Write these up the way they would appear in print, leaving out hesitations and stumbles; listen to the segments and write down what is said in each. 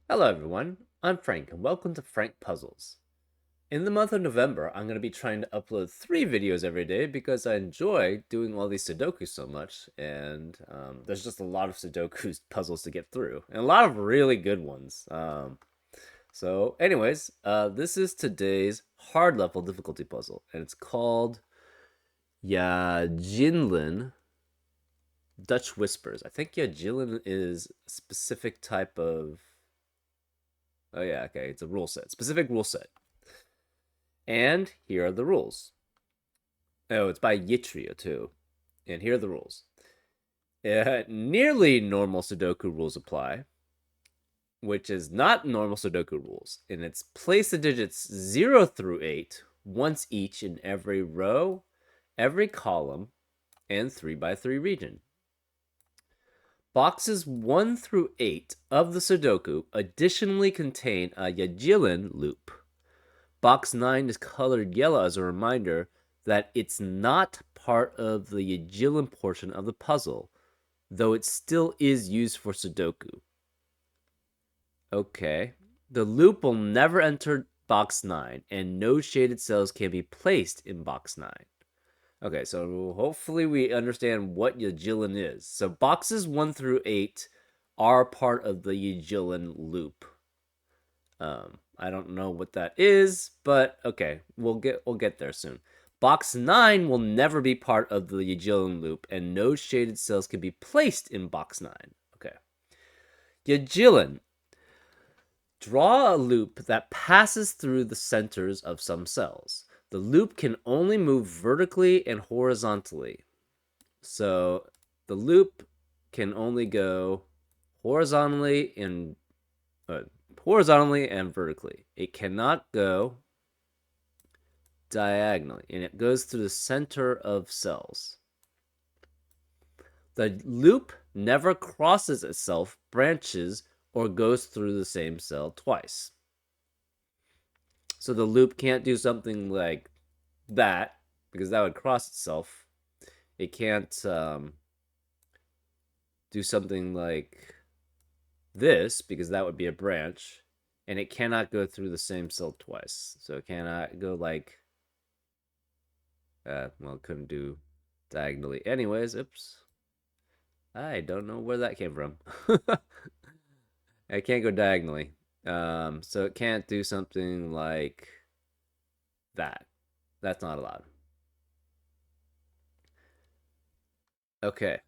Hello everyone, I'm Frank and welcome to Frank Puzzles. In the month of November, I'm going to be trying to upload 3 videos every day because I enjoy doing all these Sudoku so much, and there's just a lot of Sudoku puzzles to get through, and a lot of really good ones. This is today's hard level difficulty puzzle, and it's called Yajilin Dutch Whispers. I think Yajilin is a specific type of. Oh yeah, okay. It's a rule set, specific rule set. And here are the rules. Oh, it's by Yitrio too. And here are the rules. Nearly normal Sudoku rules apply, which is not normal Sudoku rules. And it's place the digits 0 through 8 once each in every row, every column, and 3x3 region. Boxes 1 through 8 of the Sudoku additionally contain a Yajilin loop. Box 9 is colored yellow as a reminder that it's not part of the Yajilin portion of the puzzle, though it still is used for Sudoku. Okay. The loop will never enter box 9, and no shaded cells can be placed in box 9. Okay, so hopefully we understand what Yajilin is. So boxes 1 through 8 are part of the Yajilin loop. I don't know what that is, but okay, we'll get there soon. Box 9 will never be part of the Yajilin loop, and no shaded cells can be placed in box 9. Okay. Yajilin. Draw a loop that passes through the centers of some cells. The loop can only move vertically and horizontally. So the loop can only go horizontally and vertically. It cannot go diagonally, and it goes through the center of cells. The loop never crosses itself, branches, or goes through the same cell twice. So the loop can't do something like that because that would cross itself. It can't do something like this because that would be a branch, and it cannot go through the same cell twice. So it cannot go like, it couldn't do diagonally. Anyways, oops. I don't know where that came from. It can't go diagonally. So it can't do something like that. That's not allowed. Okay.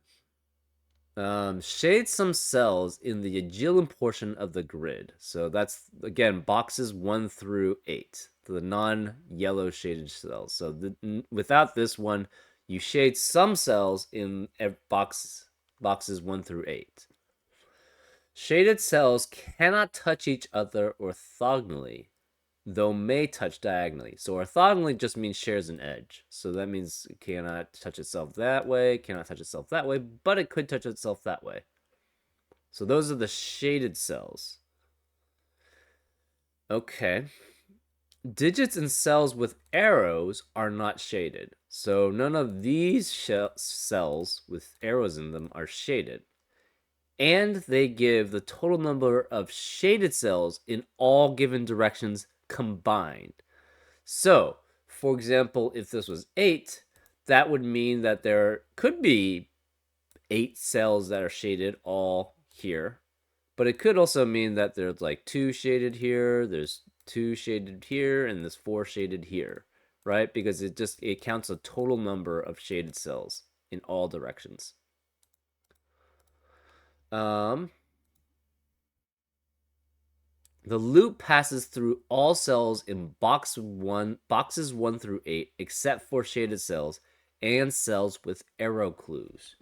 Shade some cells in the Yajilin portion of the grid. So that's, again, boxes 1 through 8, the non-yellow shaded cells. So without this one, you shade some cells in boxes 1 through 8. Shaded cells cannot touch each other orthogonally, though may touch diagonally. So orthogonally just means shares an edge. So that means it cannot touch itself that way, cannot touch itself that way, but it could touch itself that way. So those are the shaded cells. Okay. Digits in cells with arrows are not shaded. So none of these cells with arrows in them are shaded. And they give the total number of shaded cells in all given directions combined. So, for example, if this was 8, that would mean that there could be 8 cells that are shaded all here. But it could also mean that there's like 2 shaded here, there's 2 shaded here, and there's 4 shaded here, right? Because it counts a total number of shaded cells in all directions. The loop passes through all cells in boxes 1 through 8, except for shaded cells and cells with arrow clues.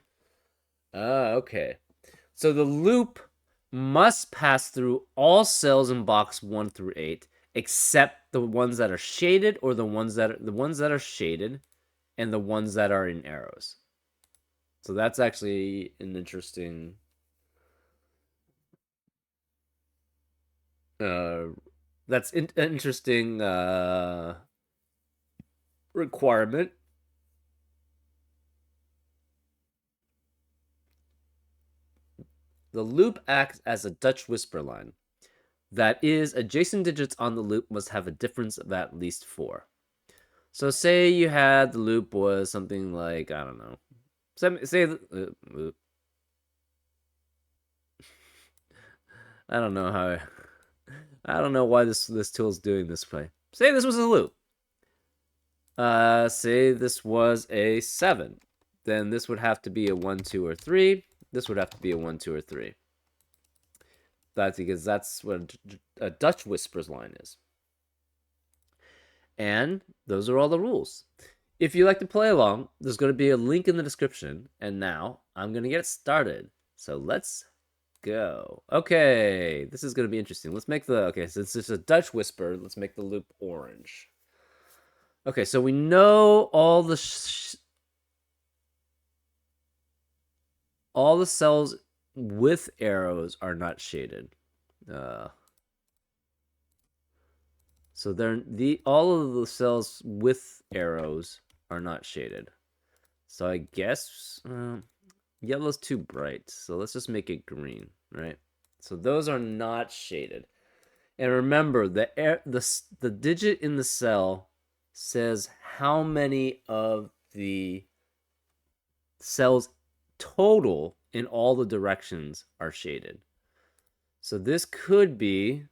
Okay. So the loop must pass through all cells in box 1 through 8, except the ones that are shaded, or the ones that are shaded, and the ones that are in arrows. So that's actually an interesting interesting requirement. The loop acts as a Dutch whisper line. That is, adjacent digits on the loop must have a difference of at least 4. So say you had the loop was something like, I don't know. Say I don't know how I don't know why this tool's doing this way. Say this was a loop. Say this was a 7. Then this would have to be a 1, 2, or 3. This would have to be a 1, 2, or 3. That's because that's what a Dutch whispers line is. And those are all the rules. If you like to play along, there's going to be a link in the description. And now I'm going to get started. So let's go. Okay, this is going to be interesting. Let's make the, okay, since it's a Dutch whisper, let's make the loop orange. Okay, so we know all the cells with arrows are not shaded. So all of the cells with arrows are not shaded. So I guess yellow's too bright. So let's just make it green, right? So those are not shaded. And remember, the digit in the cell says how many of the cells total in all the directions are shaded. So this could be,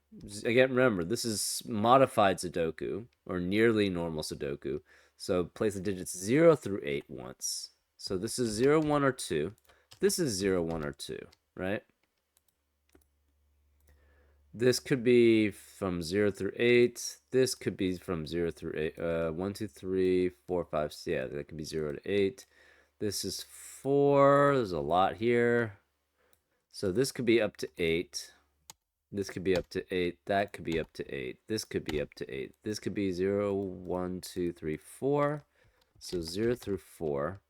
again, remember, this is modified Sudoku, or nearly normal Sudoku. So place the digits 0 through 8 once. So this is 0, 1, or 2. This is 0, 1, or 2, right? This could be from 0 through 8. This could be from 0 through 8. 1, 2, 3, 4, 5, 6. Yeah, that could be 0 to 8. This is 4. There's a lot here. So this could be up to 8. This could be up to 8. That could be up to 8. This could be up to 8. This could be 0, 1, 2, 3, 4. So 0 through 4.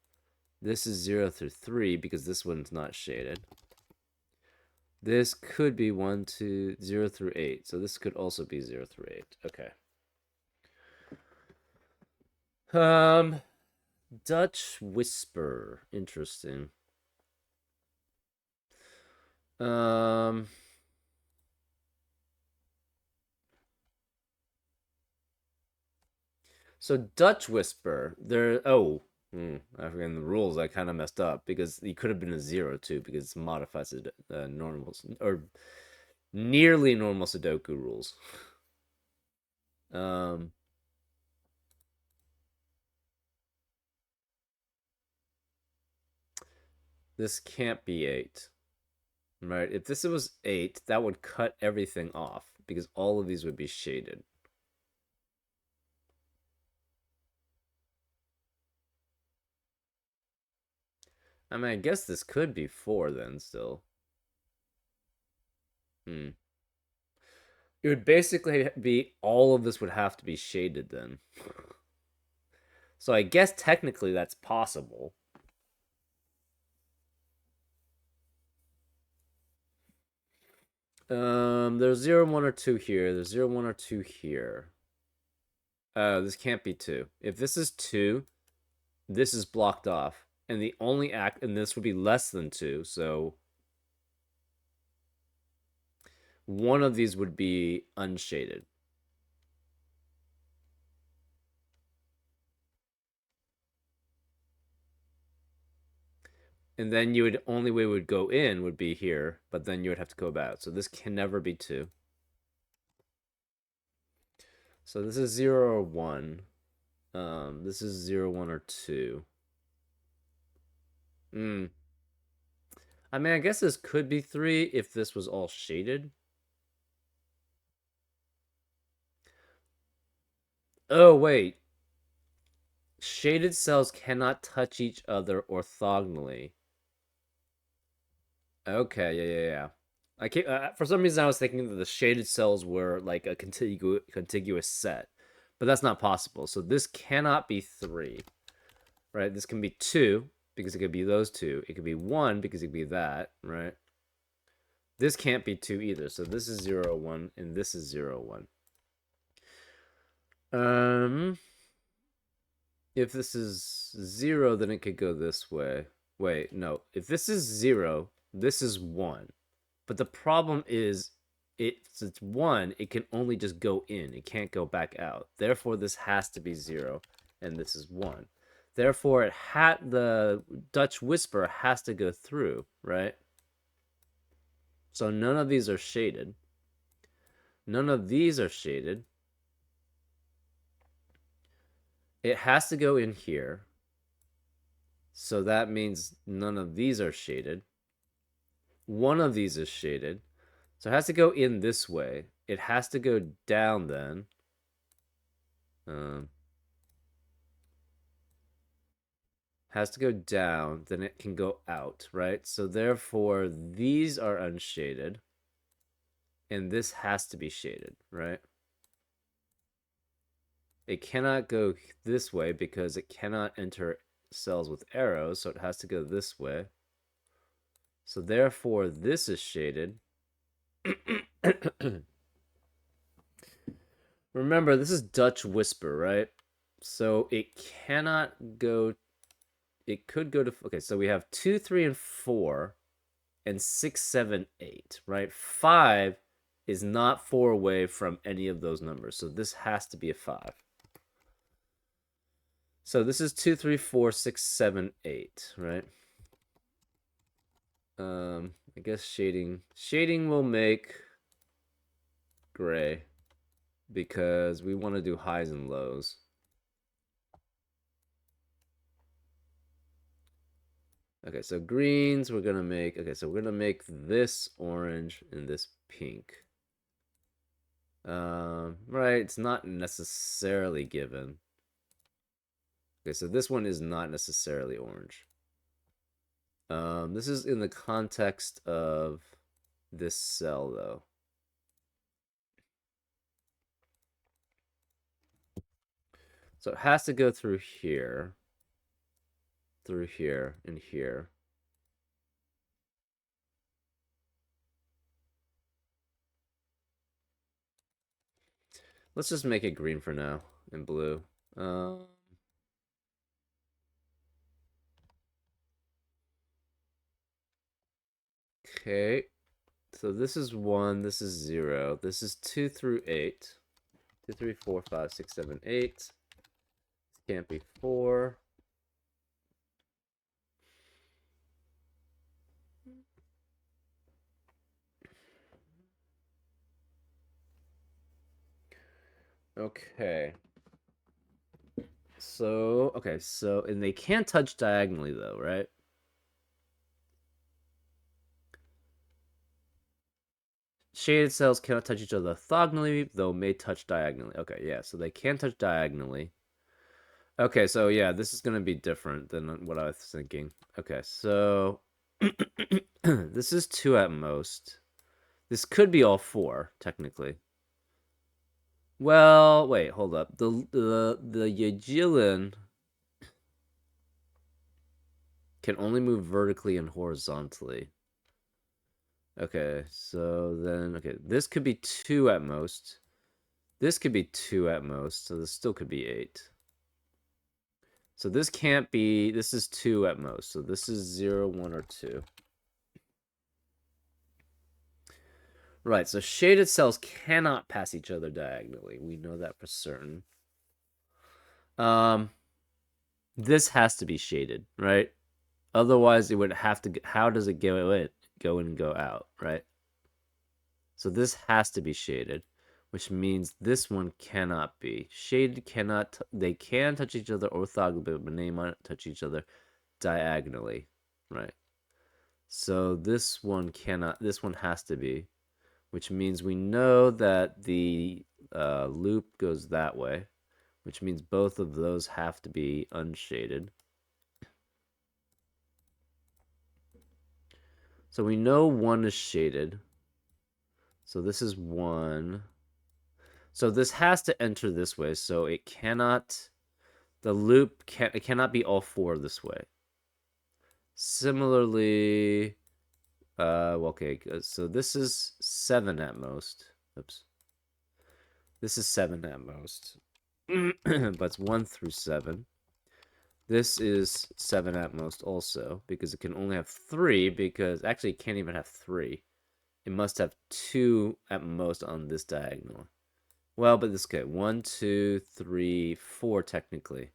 This is 0 through 3 because this one's not shaded. This could be 1, 2, 0 through 8. So this could also be 0 through 8. Okay. Dutch Whisper. Interesting. So Dutch Whisper, I forget the rules. I kind of messed up because it could have been a 0 too because it's modified normal or nearly normal Sudoku rules. Um, this can't be 8, right? If this was 8, that would cut everything off because all of these would be shaded. I mean, I guess this could be 4 then still. It would basically be all of this would have to be shaded then. So I guess technically that's possible. There's 0, 1, or 2 here. There's 0, 1, or 2 here. This can't be 2. If this is 2, this is blocked off. And the only and this would be less than 2, so one of these would be unshaded. And then only way it would go in would be here, but then you would have to go about. So this can never be 2. So this is 0 or 1. This is 0, 1, or 2. I mean, I guess this could be 3 if this was all shaded. Oh, wait. Shaded cells cannot touch each other orthogonally. Okay, yeah. I can't, for some reason, I was thinking that the shaded cells were like a contiguous set, but that's not possible. So this cannot be 3, right? This can be 2 because it could be those two. It could be 1 because it could be that, right? This can't be 2 either. So this is 0, 1, and this is 0, 1. If this is 0, then it could go this way. Wait, no. If this is 0, this is 1. But the problem is it's 1, it can only just go in. It can't go back out. Therefore, this has to be 0, and this is 1. Therefore, the Dutch whisper has to go through, right? So none of these are shaded. None of these are shaded. It has to go in here. So that means none of these are shaded. One of these is shaded. So it has to go in this way. It has to go down then. Has to go down, then it can go out, right? So therefore, these are unshaded. And this has to be shaded, right? It cannot go this way because it cannot enter cells with arrows, so it has to go this way. So therefore, this is shaded. Remember, this is Dutch whisper, right? So it cannot go. It could go to. Okay, so we have 2, 3, and 4, and 6, 7, 8, right? 5 is not 4 away from any of those numbers, so this has to be a 5. So this is 2, 3, 4, 6, 7, 8, right? I guess shading will make gray because we want to do highs and lows. Okay, so greens we're gonna make. Okay, so we're gonna make this orange and this pink. Right, it's not necessarily given. Okay, so this one is not necessarily orange. This is in the context of this cell, though. So it has to go through here, and here. Let's just make it green for now, and blue. Okay. So this is 1, this is 0. This is 2 through 8. 2, 3, 4, 5, 6, 7, 8. This can't be 4. Okay. So, and they can't touch diagonally though, right? Shaded cells cannot touch each other orthogonally, though may touch diagonally. Okay, yeah, so they can touch diagonally. Okay, so yeah, this is going to be different than what I was thinking. Okay, so this is 2 at most. This could be all 4, technically. Well, wait, hold up. The Yajilin can only move vertically and horizontally. Okay, so then, okay, this could be 2 at most. This could be 2 at most, so this still could be 8. So this can't be, this is 2 at most, so this is 0, 1, or 2. Right, so shaded cells cannot pass each other diagonally. We know that for certain. This has to be shaded, right? Otherwise, it would have to. How does it go in and go out, right? So this has to be shaded, which means this one cannot be shaded. Cannot. They can touch each other orthogonally, but they might touch each other diagonally, right? So this one cannot. This one has to be, which means we know that the loop goes that way, which means both of those have to be unshaded. So we know 1 is shaded. So this is 1. So this has to enter this way. So it cannot, the loop it cannot be all 4 this way. Similarly, okay, so this is 7 at most. Oops. This is 7 at most. But it's 1 through 7. This is 7 at most also, because it can only have 3, because actually it can't even have 3. it must have 2 at most on this diagonal. Well, but this okay. 1, 2, 3, 4 technically.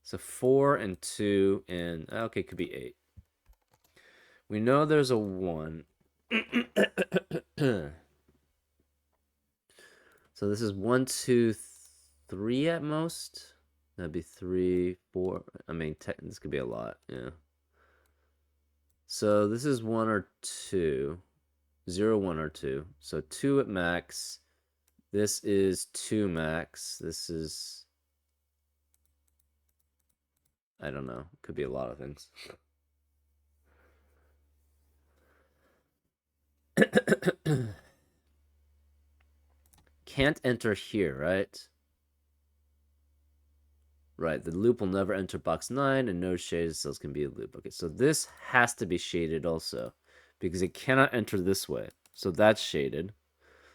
So 4 and 2 and okay, could be 8. We know there's a 1. So this is 1, 2, 3 at most. That'd be 3, 4. I mean, this could be a lot. Yeah. So this is 1 or 2. 0, 1 or 2. So 2 at max. This is 2 max. This is, I don't know. Could be a lot of things. Can't enter here, right? Right, the loop will never enter box 9, and no shaded cells can be a loop. Okay, so this has to be shaded also, because it cannot enter this way. So that's shaded.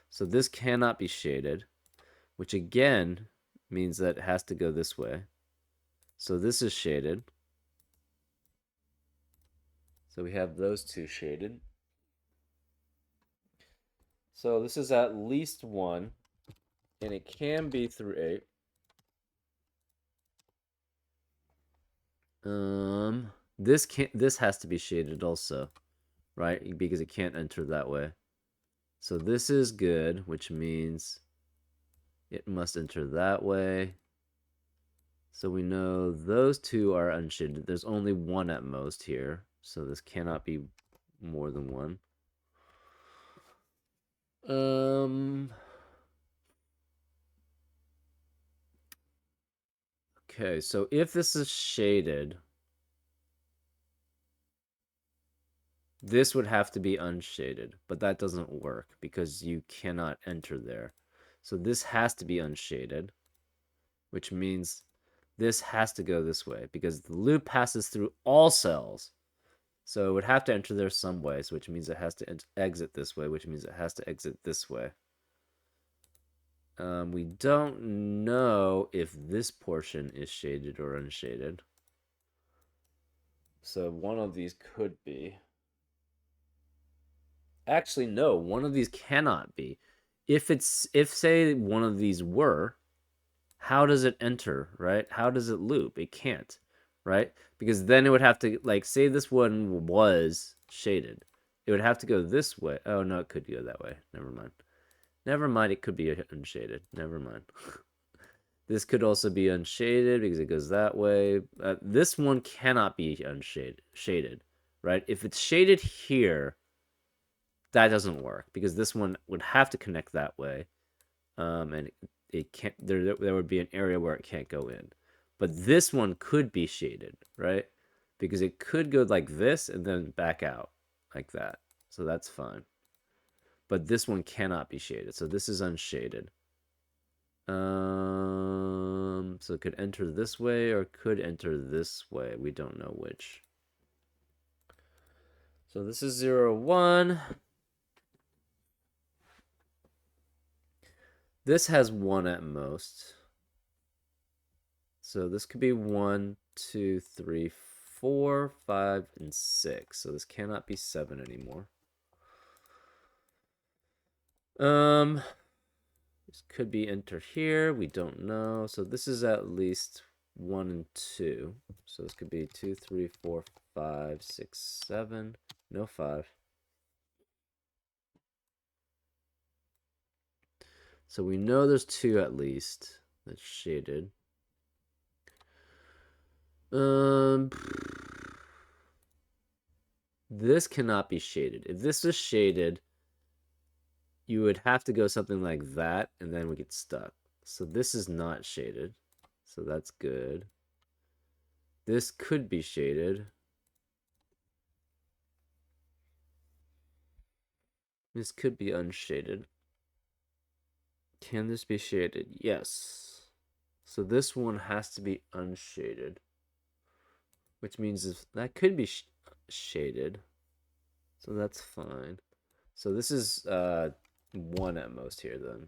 So this cannot be shaded, which again means that it has to go this way. So this is shaded. So we have those two shaded. So this is at least 1, and it can be through 8. This has to be shaded also, right? Because it can't enter that way. So this is good, which means it must enter that way. So we know those two are unshaded. There's only 1 at most here, so this cannot be more than 1. Okay, so if this is shaded, this would have to be unshaded, but that doesn't work because you cannot enter there. So this has to be unshaded, which means this has to go this way because the loop passes through all cells. So it would have to enter there some ways, which means it has to exit this way, which means it has to exit this way. We don't know if this portion is shaded or unshaded. So one of these could be. Actually, no, one of these cannot be. If say one of these were, how does it enter, right? How does it loop? It can't, right? Because then it would have to, like, say this one was shaded. It would have to go this way. Oh, no, it could go that way. Never mind. Never mind, it could be unshaded. Never mind. This could also be unshaded because it goes that way. This one cannot be shaded, right? If it's shaded here, that doesn't work because this one would have to connect that way. And it can't, there would be an area where it can't go in. But this one could be shaded, right? Because it could go like this and then back out like that. So that's fine. But this one cannot be shaded. So this is unshaded. So it could enter this way or could enter this way. We don't know which. So this is 0, 1. This has 1 at most. So this could be 1, 2, 3, 4, 5, and 6. So this cannot be 7 anymore. This could be enter here. We don't know. So this is at least 1 and 2. So this could be 2, 3, 4, 5, 6, 7. No 5. So we know there's 2 at least. That's shaded. This cannot be shaded. If this is shaded, you would have to go something like that, and then we get stuck. So this is not shaded. So that's good. This could be shaded. This could be unshaded. Can this be shaded? Yes. So this one has to be unshaded. Which means if that could be shaded. So that's fine. So this is 1 at most here then.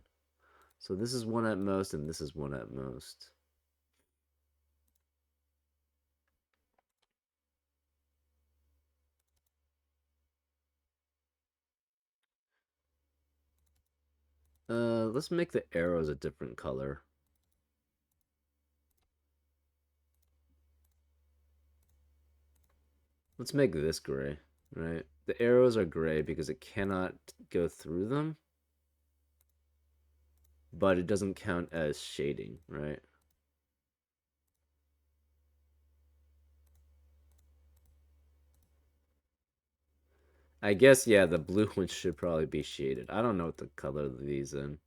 So this is 1 at most and this is 1 at most. Let's make the arrows a different color. Let's make this gray, right? The arrows are gray because it cannot go through them, but it doesn't count as shading, right? I guess, yeah, the blue ones should probably be shaded. I don't know what the color of these in.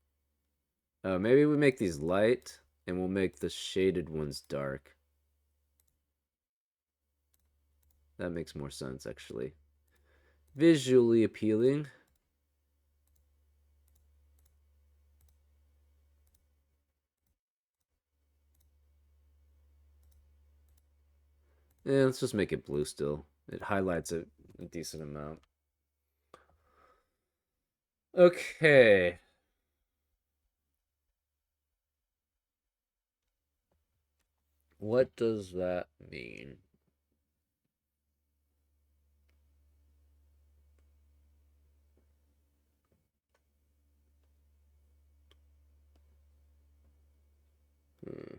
Maybe we make these light, and we'll make the shaded ones dark. That makes more sense, actually. Visually appealing. Yeah, let's just make it blue still. It highlights it a decent amount. Okay. What does that mean? Hmm.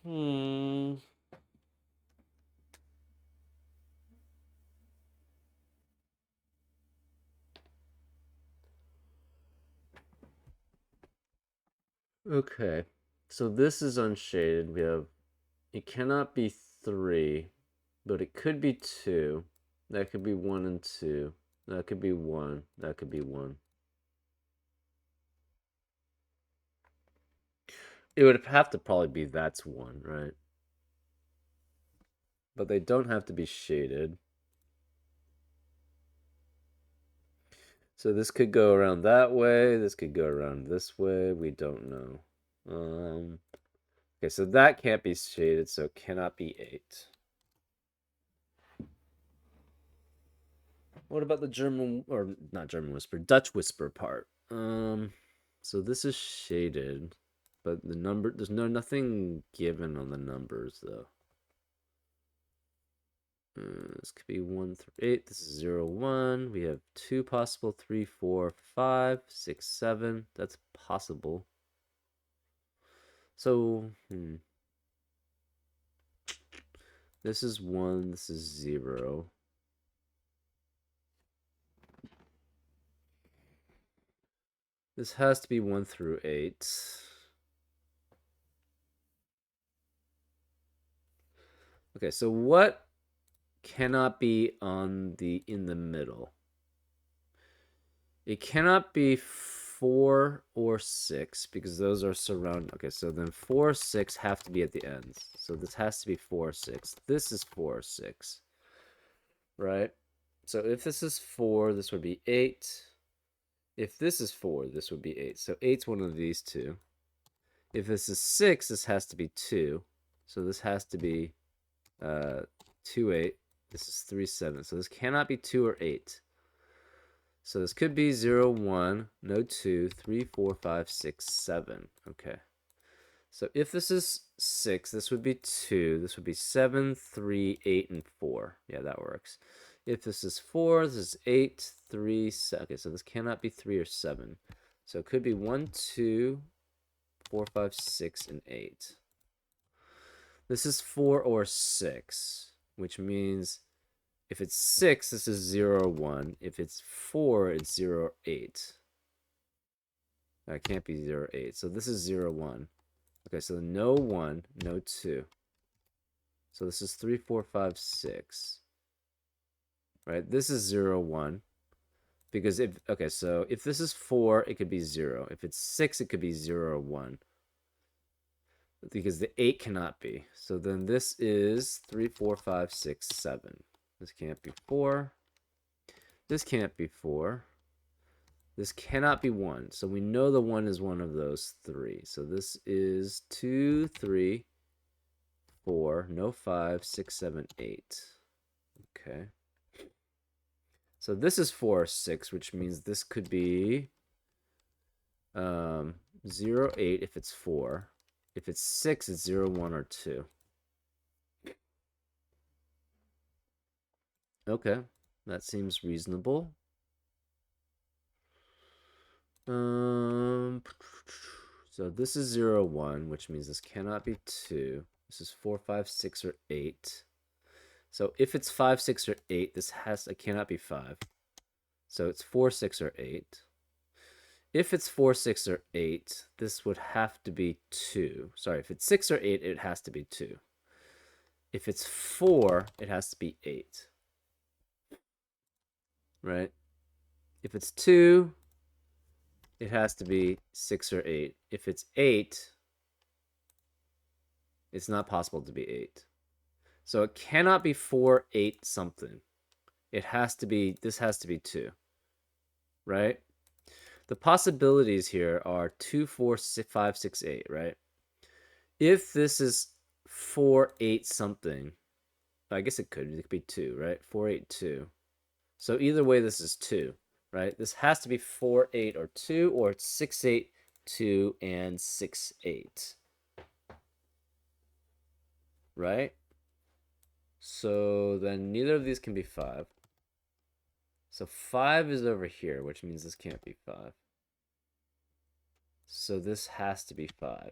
Hmm. Okay. So this is unshaded. We have it cannot be 3, but it could be 2. That could be 1 and 2. That could be 1. That could be 1. It would have to probably be that's 1, right? But they don't have to be shaded. So this could go around that way. This could go around this way. We don't know. Okay, so that can't be shaded, so it cannot be 8. What about the German, or not German whisper, Dutch whisper part? So this is shaded, but the number, there's nothing given on the numbers though. This could be 1 through 8. This is 0, 1. We have 2 possible, 3, 4, 5, 6, 7. That's possible. So, this is 1, this is 0. This has to be 1 through 8. Okay, so what cannot be on the in the middle? It cannot be 4 or 6 because those are surrounded. Okay, so then 4, 6 have to be at the ends. So this has to be 4, 6. This is 4, 6. Right? So if this is 4, this would be 8. If this is 4, this would be 8. So 8's one of these two. If this is 6, this has to be 2. So this has to be 2, 8. This is 3, 7. So this cannot be 2 or 8. So this could be 0, 1, no 2, 3, 4, 5, 6, 7. Okay. So if this is 6, this would be 2. This would be 7, 3, 8, and 4. Yeah, that works. If this is 4, this is 8, 3, 7. Okay, so this cannot be 3 or 7. So it could be 1, 2, 4, 5, 6, and 8. This is 4 or 6, which means if it's 6, this is 0, 1. If it's 4, it's 0, 8. That can't be 0, 8. So this is 0, 1. Okay, so no 1, no 2. So this is 3, 4, 5, 6. Right? This is 0, 1. Because if, okay, so if this is 4, it could be 0. If it's 6, it could be 0 or 1. Because the 8 cannot be. So then this is 3, 4, 5, 6, 7. This can't be 4. This can't be 4. This cannot be 1. So we know the 1 is one of those 3. So this is 2, 3, 4, no 5, 6, 7, 8. Okay. So this is 4, 6, which means this could be 0, 8 if it's 4. If it's 6, it's 0, 1, or 2. Okay, that seems reasonable. So this is 0, 1, which means this cannot be 2. This is 4, 5, 6, or 8. So if it's 5, 6, or 8, it cannot be 5. So it's 4, 6, or 8. If it's 4, 6, or 8, this would have to be 2. Sorry, if it's 6 or 8, it has to be 2. If it's 4, it has to be 8. Right? If it's 2, it has to be 6 or 8. If it's 8, it's not possible to be 8. So it cannot be 4, 8 something. This has to be 2. Right? The possibilities here are 2, 4, 5, 6, 8, right? If this is 4, 8 something, I guess it could be 2, right? 4, 8, 2. So either way, this is 2, right? This has to be 4, 8, or 2, or it's 6, 8, 2, and 6, 8. Right? So then neither of these can be 5. So 5 is over here, which means this can't be 5. So this has to be 5.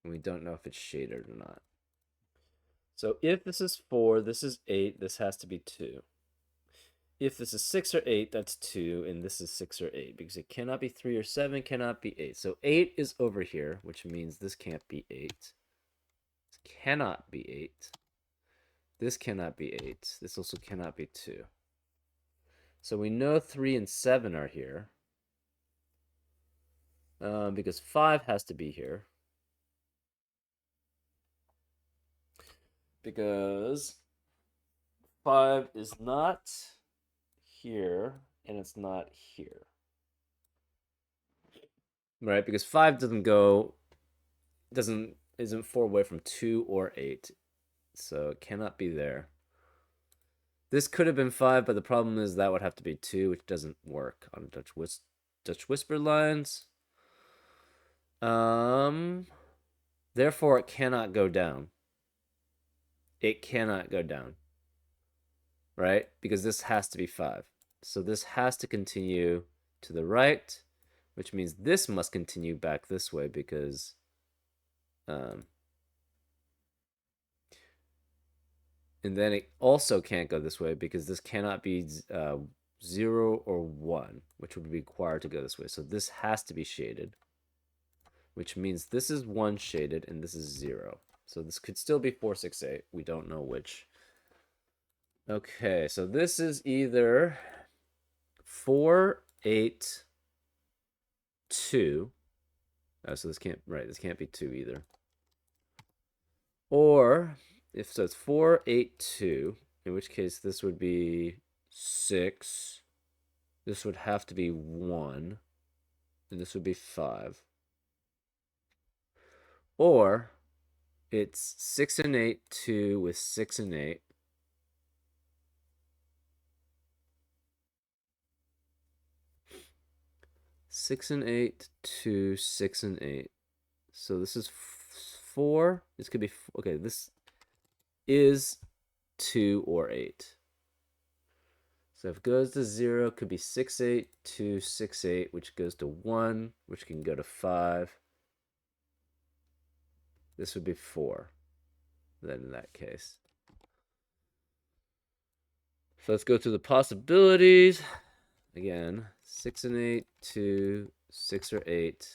And we don't know if it's shaded or not. So if this is 4, this is 8, this has to be 2. If this is 6 or 8, that's 2, and this is 6 or 8, because it cannot be 3 or 7, cannot be 8. So 8 is over here, which means this can't be 8. This cannot be 8. This cannot be 8. This also cannot be 2. So we know 3 and 7 are here, because 5 has to be here. Because 5 is not here, and it's not here. Right? Because 5 isn't 4 away from 2 or 8. So it cannot be there. This could have been 5, but the problem is that would have to be 2, which doesn't work on Dutch whisper lines. Therefore, it cannot go down. It cannot go down. Right? Because this has to be 5. So this has to continue to the right, which means this must continue back this way because and then it also can't go this way because this cannot be 0 or 1, which would be required to go this way. So this has to be shaded, which means this is 1 shaded and this is 0. So this could still be 4, 6, 8. We don't know which. Okay, so this is either 4, 8, 2. Oh, so this can't be 2 either. Or if so, it's 4, 8, 2, in which case this would be 6. This would have to be 1, and this would be 5. Or it's 6 and 8, 2 with 6 and 8. Six and 8, 2, 6 and 8. So this is 4. This could be okay. This is 2 or 8. So if it goes to 0, it could be 6, 8, 2, 6, 8, which goes to 1, which can go to 5. This would be 4, then in that case. So let's go through the possibilities. Again, 6 and 8, 2, 6 or 8.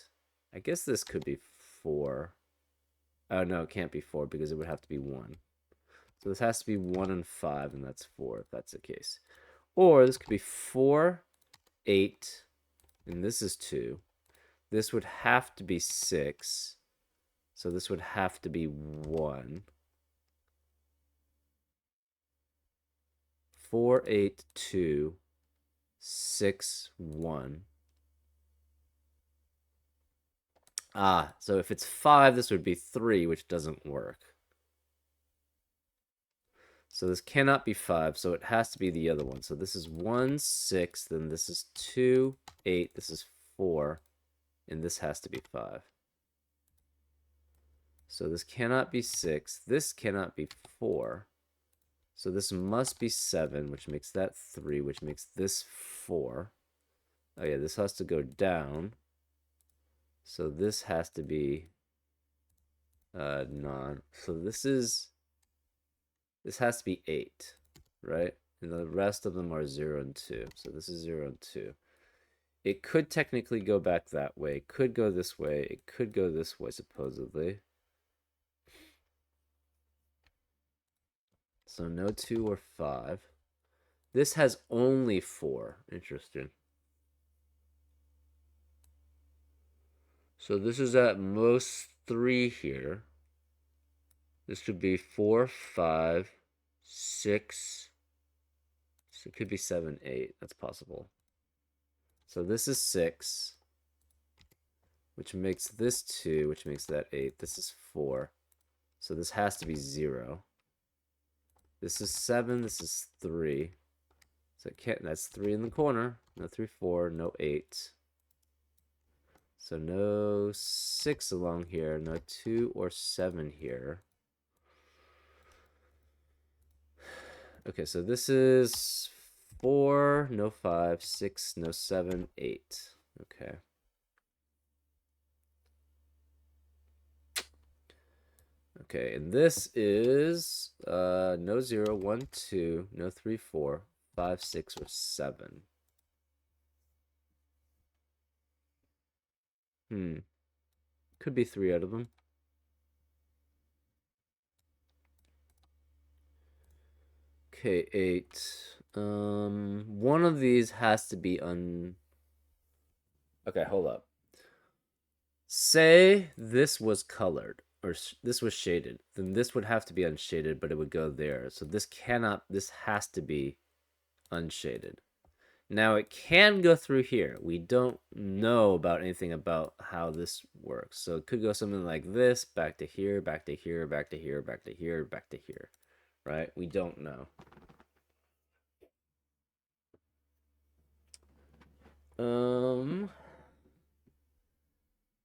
I guess this could be 4. Oh, no, it can't be 4 because it would have to be 1. So this has to be 1 and 5, and that's 4 if that's the case. Or this could be 4, 8, and this is 2. This would have to be 6. So this would have to be 1. 4, 8, 2, 6, 1. So if it's 5, this would be 3, which doesn't work. So this cannot be 5, so it has to be the other one. So this is 1, 6, then this is 2, 8, this is 4, and this has to be 5. So this cannot be 6, this cannot be 4. So this must be 7, which makes that 3, which makes this 4. Oh yeah, this has to go down. So this has to be non. So this has to be 8, right? And the rest of them are 0 and 2. So this is 0 and 2. It could technically go back that way. It could go this way. It could go this way, supposedly. So no 2 or 5. This has only 4. Interesting. So this is at most 3 here. This could be 4, 5, 6. So it could be 7, 8. That's possible. So this is 6, which makes this 2, which makes that 8. This is 4. So this has to be 0. This is 7. This is 3. So it can't. That's 3 in the corner. No 3, 4. No 8. So no 6 along here. No 2 or 7 here. Okay, so this is 4. No 5. 6. No 7. 8. Okay. Okay, and this is no 0, 1, 2, no 3, 4, 5, 6, or 7. Could be 3 out of them. Okay, 8. One of these has to be Okay, hold up. Say this was colored, or this was shaded, then this would have to be unshaded, but it would go there. So this has to be unshaded. Now it can go through here. We don't know about anything about how this works. So it could go something like this, back to here, back to here, back to here, back to here, back to here. Right? We don't know.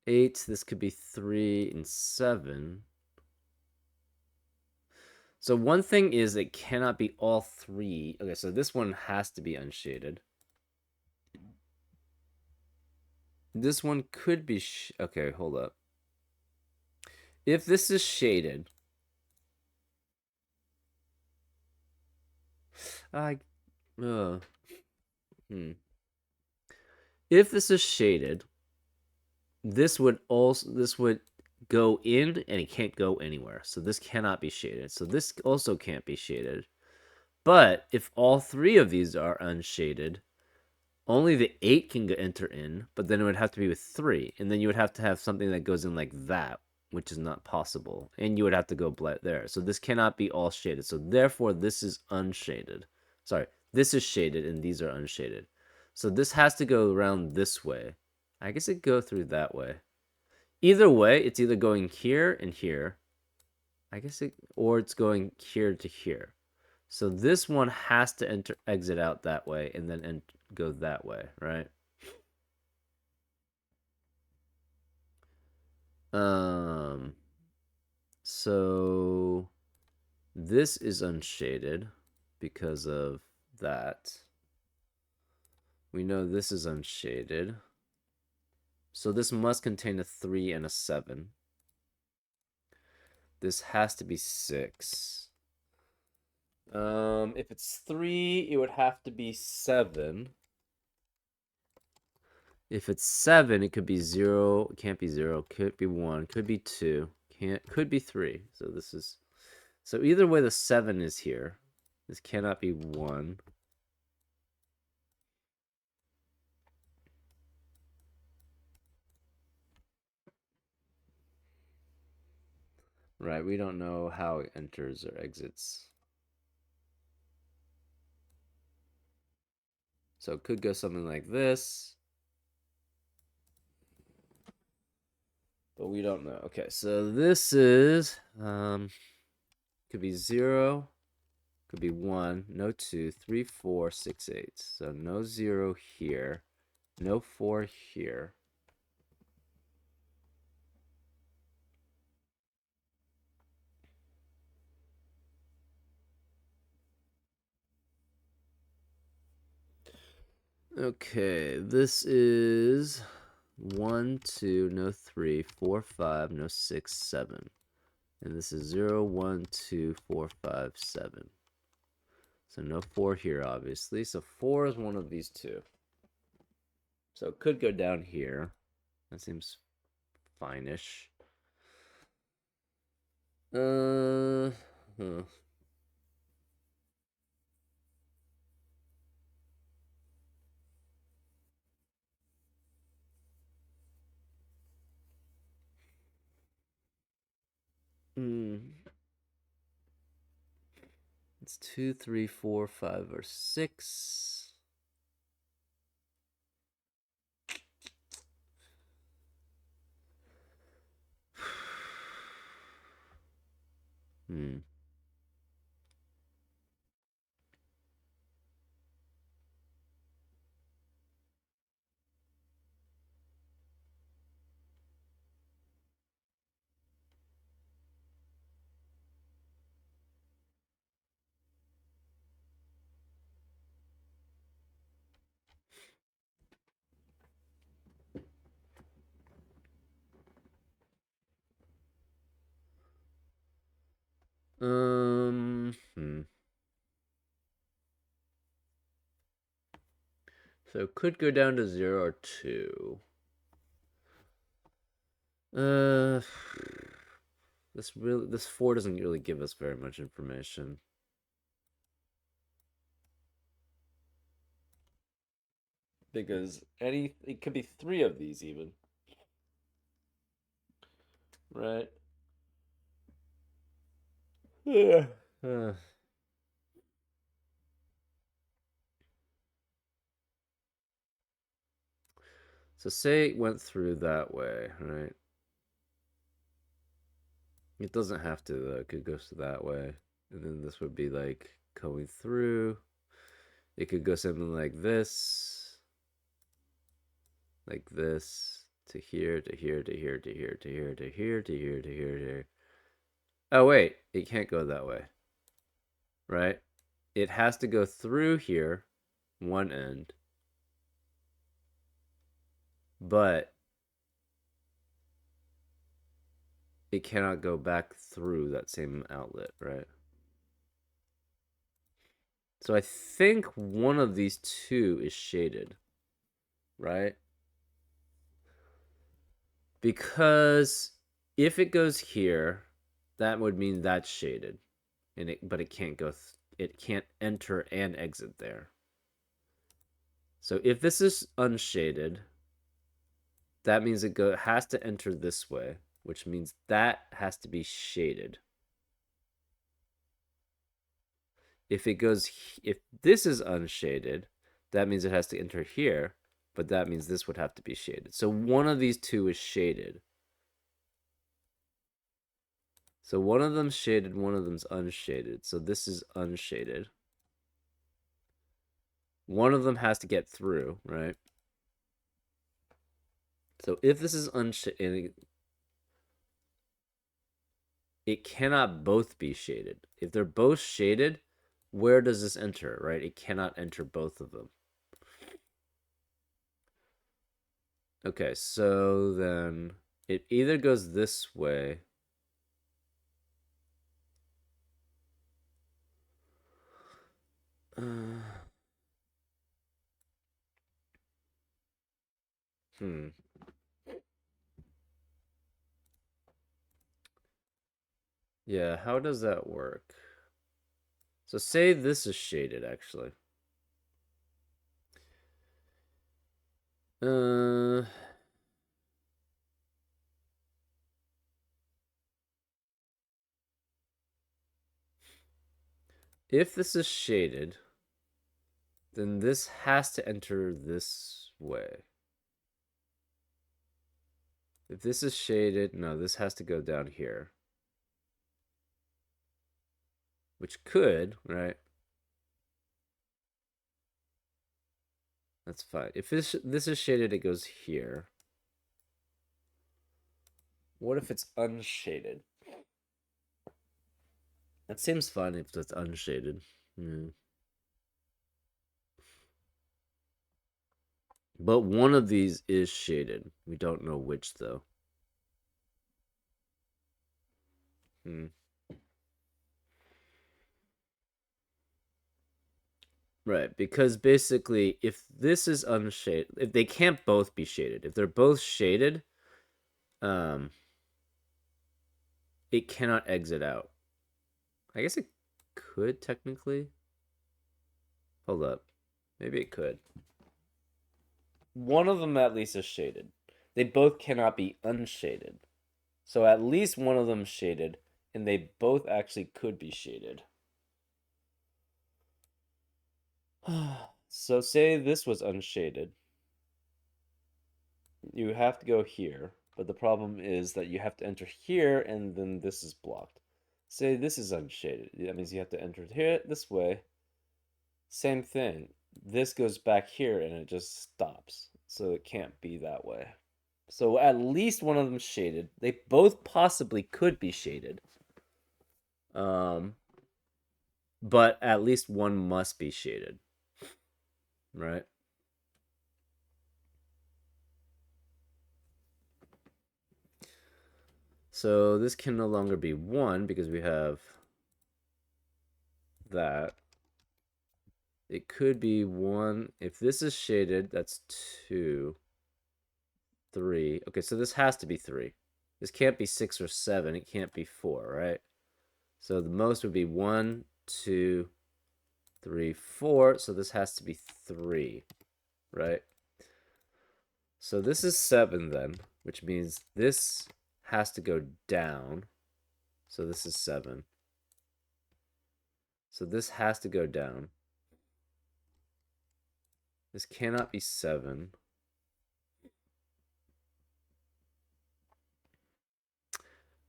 8, this could be 3 and 7. So one thing is it cannot be all 3. Okay, so this one has to be unshaded. This one could be okay, hold up. If this is shaded, if this is shaded, this would go in and it can't go anywhere. So this cannot be shaded. So this also can't be shaded. But if all 3 of these are unshaded, only the 8 can enter in, but then it would have to be with 3. And then you would have to have something that goes in like that, which is not possible. And you would have to go there. So this cannot be all shaded. So therefore, this is unshaded. Sorry, this is shaded and these are unshaded. So this has to go around this way. I guess it go through that way. Either way, it's either going here and here. Or it's going here to here. So this one has to exit out that way and then go that way, right? So this is unshaded because of that. We know this is unshaded. So this must contain a 3 and a 7. This has to be 6. If it's 3, it would have to be 7. If it's 7, it could be 0. It can't be 0. Could be 1. Could be 2. Could be 3. So either way, the 7 is here. This cannot be 1. Right, we don't know how it enters or exits. So it could go something like this. But we don't know. Okay, so this is could be 0, could be 1, no 2, 3, 4, 6, 8. So no 0 here, no 4 here. Okay, this is 1, 2, no 3, 4, 5, no 6, 7. And this is 0, 1, 2, 4, 5, 7. So no 4 here, obviously. So 4 is one of these two. So it could go down here. That seems fine-ish. Huh. It's 2, 3, 4, 5, or 6. Hmm. Hmm. So it could go down to 0 or 2. Uh, this 4 doesn't really give us very much information. Because it could be 3 of these even. Right? Yeah. So say it went through that way, right? It doesn't have to though. It could go that way. And then this would be like going through. It could go something like this, to here, to here, to here, to here, to here, to here, to here, to here, to here. Oh wait, it can't go that way, right? It has to go through here, one end, but it cannot go back through that same outlet, right? So I think one of these two is shaded, right? Because if it goes here, that would mean that's shaded, but it can't it can't enter and exit there. So if this is unshaded, that means has to enter this way, which means that has to be shaded. If this is unshaded, that means it has to enter here, but that means this would have to be shaded. So one of these two is shaded. So one of them's shaded, one of them's unshaded. So this is unshaded. One of them has to get through, right? So if this is unshaded, it cannot both be shaded. If they're both shaded, where does this enter, right? It cannot enter both of them. Okay, so then it either goes this way. Hmm. Yeah, how does that work? So say this is shaded, actually. Uh, if this is shaded, then this has to enter this way. If this is shaded, no, this has to go down here. Which could, right? That's fine. If this is shaded, it goes here. What if it's unshaded? That seems fine if it's unshaded. Hmm. But one of these is shaded. We don't know which though. Hmm. Right, because basically, if this is unshaded, if they can't both be shaded, if they're both shaded, um, it cannot exit out. I guess it could technically. Hold up, maybe it could. One of them at least is shaded. They both cannot be unshaded. So at least one of them is shaded, and they both actually could be shaded. So say this was unshaded. You have to go here, but the problem is that you have to enter here and then this is blocked. Say this is unshaded. That means you have to enter here this way. Same thing. This goes back here and it just stops. So it can't be that way. So at least one of them is shaded. They both possibly could be shaded. Um, but at least one must be shaded, right? So this can no longer be 1 because we have that. It could be 1. If this is shaded, that's 2, 3. Okay, so this has to be 3. This can't be 6 or 7. It can't be 4, right? So the most would be 1, 2, 3, 4. So this has to be 3, right? So this is 7 then, which means this has to go down. So this is 7. So this has to go down. This cannot be 7.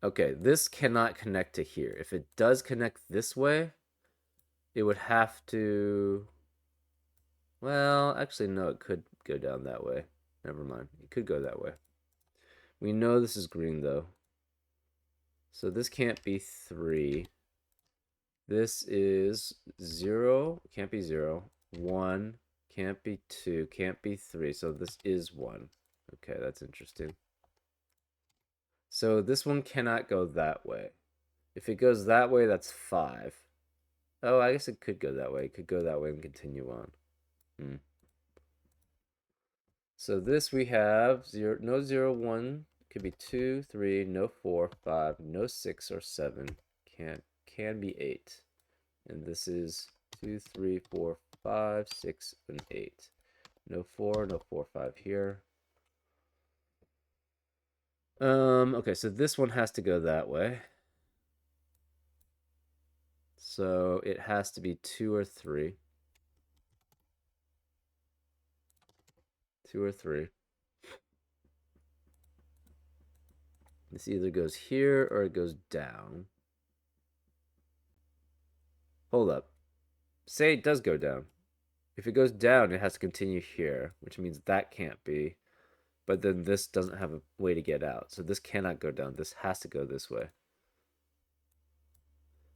Okay, this cannot connect to here. If it does connect this way, it would have to... Well, actually, no, it could go down that way. Never mind. It could go that way. We know this is green, though. So this can't be 3. This is 0. Can't be 0. 1. Can't be 2. Can't be 3. So this is 1. Okay, that's interesting. So this one cannot go that way. If it goes that way, that's 5. Oh, I guess it could go that way. It could go that way and continue on. Hmm. So this we have 0, no 0, 1. Could be 2, 3, no 4, 5, no 6 or 7. Can be 8. And this is 2, 3, 4, 5, 6, and 8. No 4, no 4, 5 here. Okay, so this one has to go that way. So it has to be 2 or 3. 2 or 3. This either goes here or it goes down. Hold up. Say it does go down. If it goes down, it has to continue here, which means that can't be. But then this doesn't have a way to get out. So this cannot go down. This has to go this way.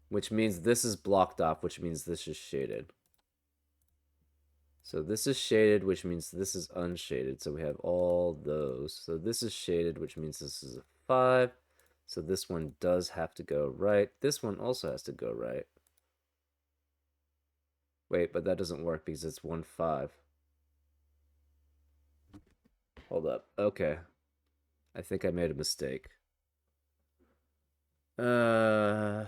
Which means this is blocked off, which means this is shaded. So this is shaded, which means this is unshaded. So we have all those. So this is shaded, which means this is a 5. So this one does have to go right. This one also has to go right. Wait, but that doesn't work because it's 1, 5. Hold up. Okay. I think I made a mistake. Uh...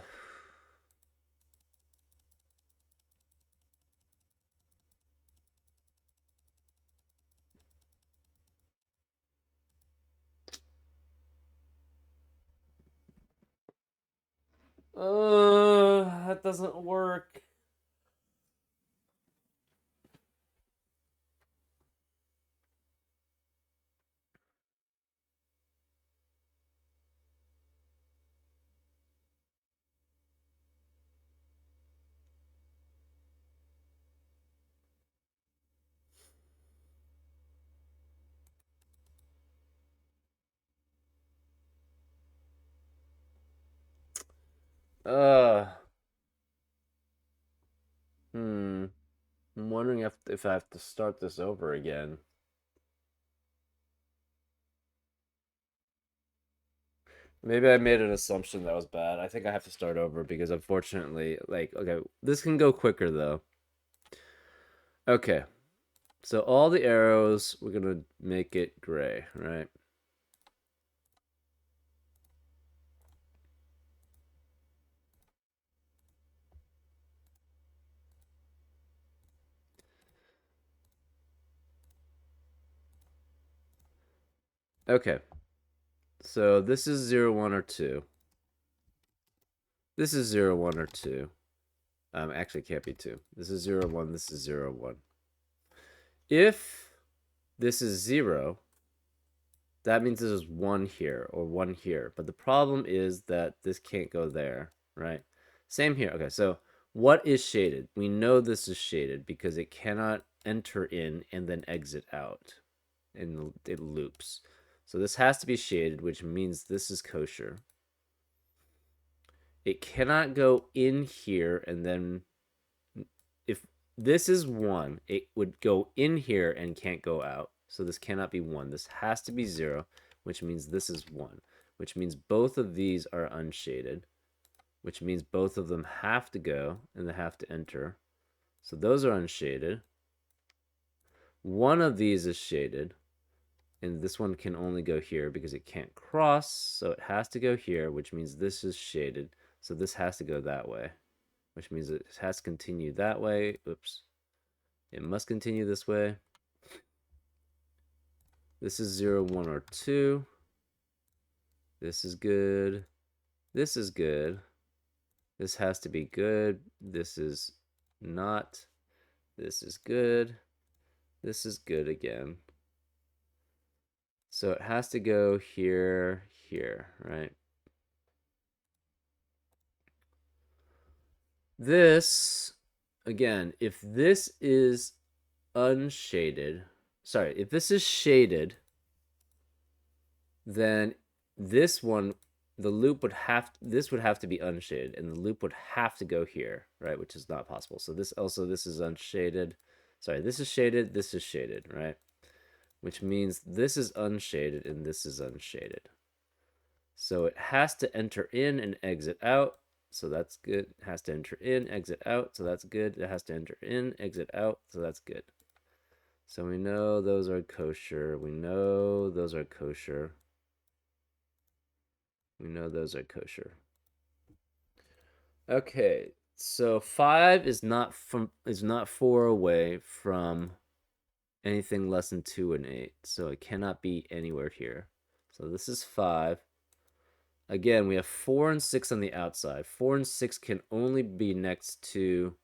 that doesn't work. Uh, hmm. I'm wondering if I have to start this over again. Maybe I made an assumption that was bad. I think I have to start over because unfortunately, like, okay, this can go quicker though. Okay, so all the arrows, we're gonna make it gray, right? Okay, so this is 0, 1, or 2. This is 0, 1, or 2. Actually, it can't be 2. This is 0, 1. This is 0, 1. If this is 0, that means this is 1 here or 1 here. But the problem is that this can't go there, right? Same here. Okay, so what is shaded? We know this is shaded because it cannot enter in and then exit out. And it loops. So this has to be shaded, which means this is kosher. It cannot go in here and then if this is 1, it would go in here and can't go out. So this cannot be 1. This has to be 0, which means this is 1, which means both of these are unshaded, which means both of them have to go and they have to enter. So those are unshaded. One of these is shaded, and this one can only go here because it can't cross, so it has to go here, which means this is shaded. So this has to go that way, which means it has to continue that way. Oops. It must continue this way. This is 0, 1, or 2. This is good. This is good. This has to be good. This is not. This is good. This is good again. So it has to go here, here, right? This, again, if this is unshaded, sorry, if this is shaded, then this one, the loop would have, this would have to be unshaded, and the loop would have to go here, right? Which is not possible. So this also, this is unshaded. Sorry, this is shaded, right? Which means this is unshaded and this is unshaded. So it has to enter in and exit out. So that's good. It has to enter in, exit out. So that's good. It has to enter in, exit out. So that's good. So we know those are kosher. We know those are kosher. We know those are kosher. Okay, so 5 is not 4 away from anything less than 2 and 8. So it cannot be anywhere here. So this is 5. Again, we have 4 and 6 on the outside. 4 and 6 can only be next to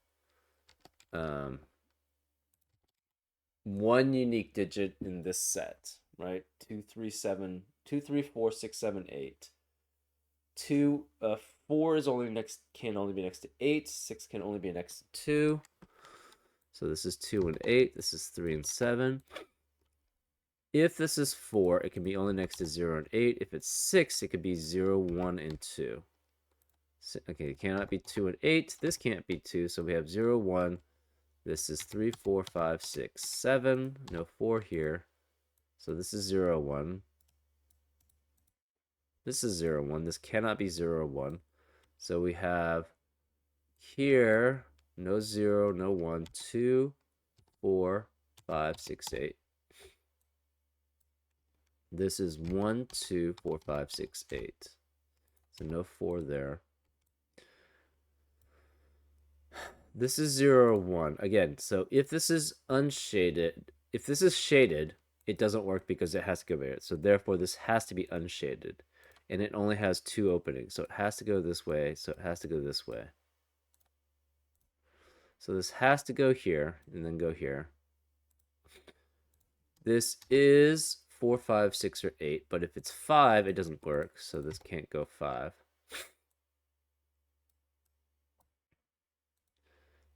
one unique digit in this set, right? 2, 3, 7, 2, 3, 4, 6, 7, 8. 2, 4 is only next, can only be next to 8. 6 can only be next to 2. So this is 2 and 8. This is 3 and 7. If this is 4, it can be only next to 0 and 8. If it's 6, it could be 0, 1, and 2. So, okay, it cannot be 2 and 8. This can't be 2, so we have 0, 1. This is 3, 4, 5, 6, 7. No 4 here. So this is 0, 1. This is 0, 1. This cannot be 0, 1. So we have here no 0, no 1, 2, 4, 5, 6, 8. This is 1, 2, 4, 5, 6, 8. So no 4 there. This is 0, 1. Again, so if this is unshaded, if this is shaded, it doesn't work because it has to go there. So therefore, this has to be unshaded. And it only has 2 openings. So it has to go this way. So it has to go this way. So this has to go here and then go here. This is 4, 5, 6, or 8. But if it's 5, it doesn't work. So this can't go 5.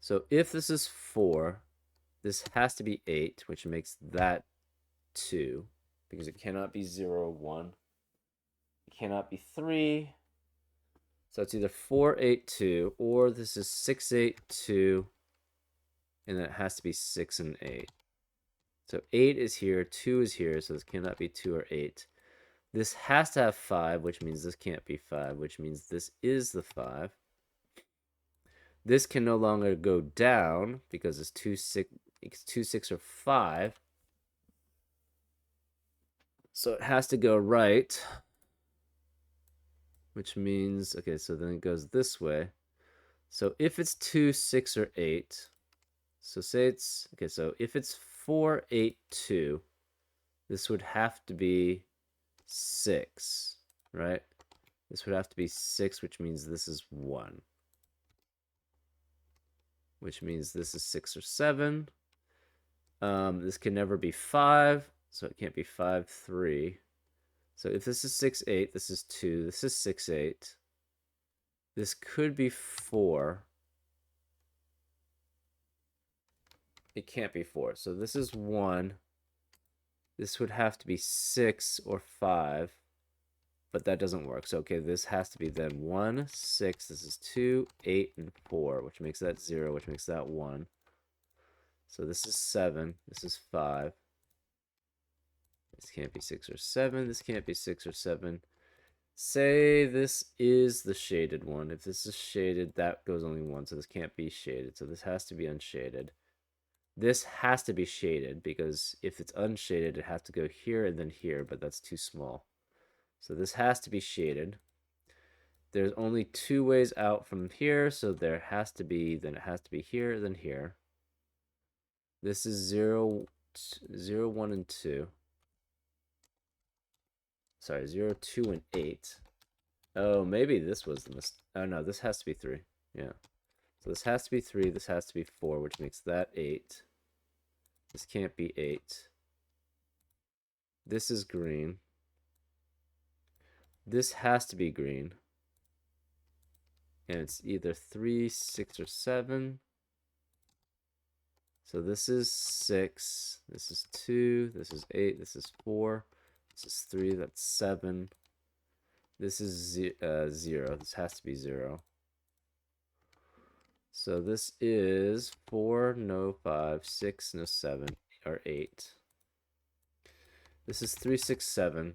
So if this is 4, this has to be 8, which makes that 2, because it cannot be 0, 1. It cannot be 3. So it's either 4, 8, 2, or this is 6, 8, 2, and then it has to be 6 and 8. So 8 is here, 2 is here, so this cannot be 2 or 8. This has to have 5, which means this can't be 5, which means this is the 5. This can no longer go down because it's 2, 6, or 5. So it has to go right, which means, okay, so then it goes this way. So if it's 2, 6, or 8, so say it's, okay, so if it's 4, 8, 2, this would have to be 6, right? This would have to be 6, which means this is 1. Which means this is 6 or 7. This can never be 5, so it can't be 5, 3. So if this is 6, 8, this is 2, this is 6, 8. This could be 4. It can't be 4. So this is 1. This would have to be 6 or 5. But that doesn't work. So, okay, this has to be then 1, 6. This is 2, 8, and 4, which makes that 0, which makes that 1. So this is 7. This is 5. This can't be 6 or 7. This can't be 6 or 7. Say this is the shaded one. If this is shaded, that goes only 1. So this can't be shaded. So this has to be unshaded. This has to be shaded because if it's unshaded, it has to go here and then here, but that's too small. So this has to be shaded. There's only 2 ways out from here, so there has to be, then it has to be here, then here. This is 0, 0, 1, and 2. Sorry, 0, 2, and 8. Oh, maybe this was the mistake. Oh, no, this has to be 3. Yeah. So this has to be 3, this has to be 4, which makes that 8. This can't be 8. This is green. This has to be green. And it's either 3, 6, or 7. So this is 6. This is 2. This is 8. This is 4. This is 3. That's 7. This is 0. This has to be 0. So this is 4, no 5, 6, no 7, or 8. This is 3, 6, 7.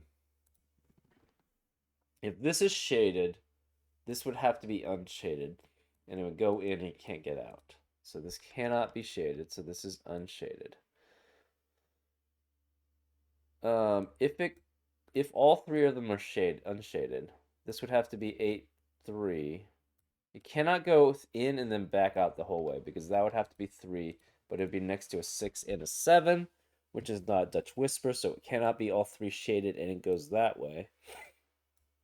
If this is shaded, this would have to be unshaded, and it would go in and you can't get out. So this cannot be shaded, so this is unshaded. If all 3 of them are unshaded, this would have to be 8, 3. It cannot go in and then back out the whole way because that would have to be 3, but it would be next to a 6 and a 7, which is not Dutch Whisper, so it cannot be all 3 shaded and it goes that way.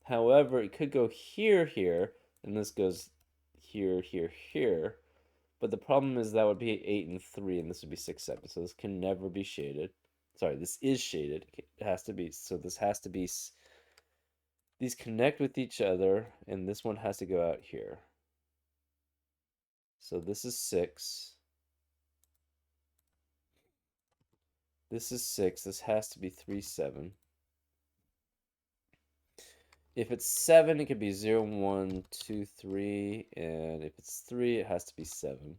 However, it could go here, here, and this goes here, here, here. But the problem is that would be 8 and 3, and this would be 6, 7. So this can never be shaded. Sorry, this is shaded. It has to be. So this has to be. These connect with each other, and this one has to go out here. So this is 6. This is 6. This has to be 3, 7. If it's 7, it could be 0, 1, 2, 3. And if it's 3, it has to be 7.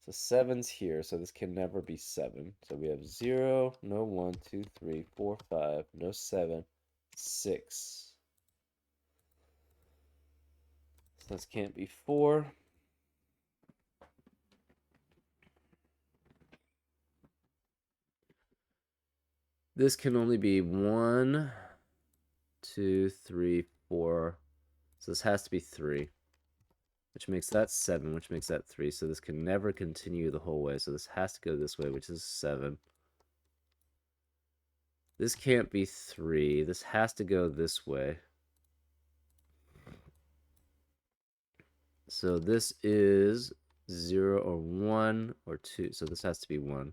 So 7's here, so this can never be 7. So we have 0, no 1, 2, 3, 4, 5, no 7, 6. So this can't be 4. This can only be 1, 2, 3, 4. So this has to be 3. Which makes that 7, which makes that 3. So this can never continue the whole way. So this has to go this way, which is 7. This can't be 3. This has to go this way. So this is 0 or 1 or 2. So this has to be 1.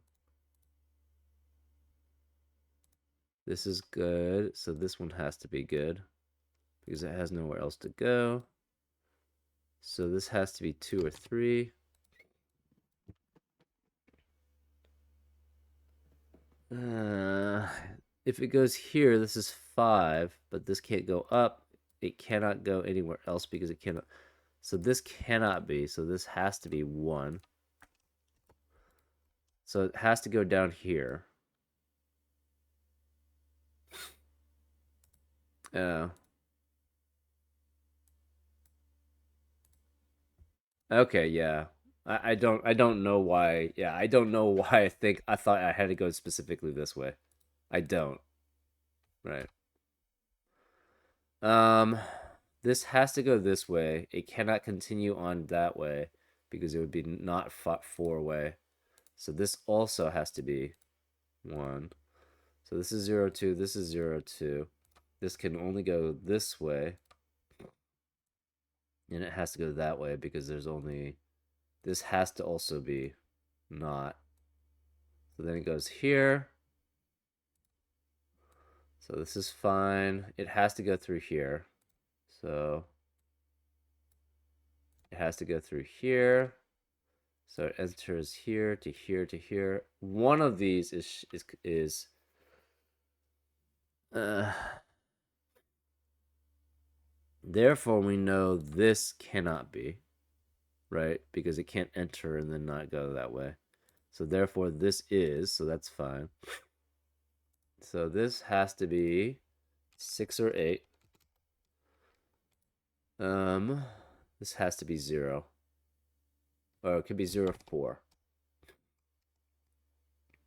This is good. So this one has to be good because it has nowhere else to go. So this has to be 2 or 3. If it goes here, this is 5, but this can't go up. It cannot go anywhere else because it cannot. So this cannot be. So this has to be 1. So it has to go down here. Oh. Okay, yeah. I don't know why. Yeah, I don't know why I thought I had to go specifically this way. I don't. Right. Um this has to go this way. It cannot continue on that way because it would be not four way. So this also has to be 1. So this is 0, 2, this is 0, 2. This can only go this way, and it has to go that way because there's only this has to also be not. So then it goes here. So this is fine. It has to go through here. So it has to go through here. So it enters here to here to here. One of these is uh, therefore we know this cannot be, right? Because it can't enter and then not go that way. So therefore this is, so that's fine. So this has to be 6 or 8. Um this has to be 0. Or it could be 0, 4.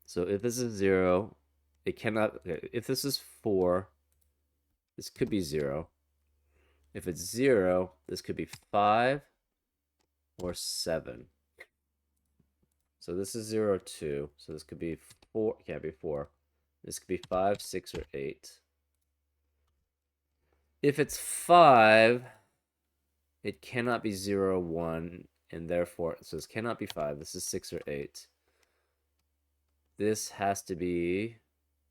So if this is 0, it cannot. Okay, if this is 4, this could be 0. If it's 0, this could be 5 or 7. So this is 0, 2. So this could be 4. It can't be 4. This could be 5, 6, or 8. If it's 5, it cannot be 0, 1, and therefore, so this cannot be 5. This is 6 or 8. This has to be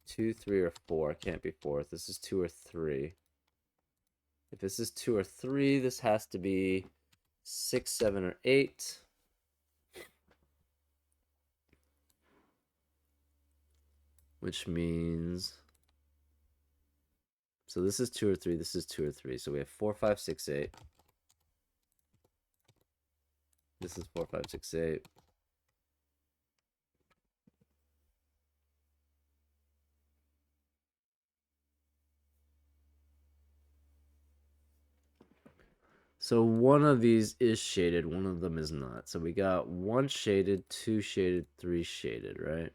2, 3, or 4. It can't be 4. This is 2 or 3. If this is 2 or 3, this has to be 6, 7, or 8. Which means, so this is 2 or 3, this is 2 or 3. So we have 4, 5, 6, 8. This is 4, 5, 6, 8. So one of these is shaded, one of them is not. So we got 1 shaded, 2 shaded, 3 shaded, right?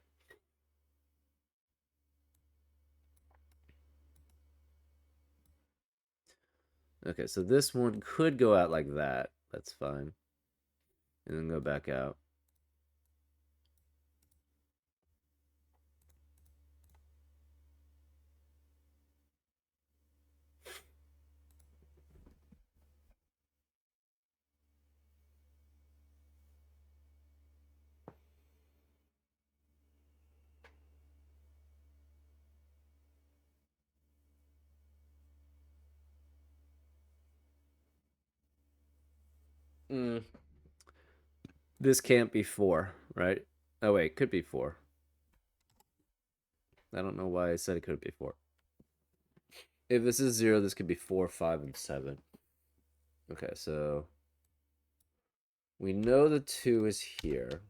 Okay, so this one could go out like that. That's fine. And then go back out. Mm. This can't be 4, right? Oh, wait, could be 4. I don't know why I said it could be 4. If this is 0, this could be 4, 5, and 7. Okay, so we know the 2 is here.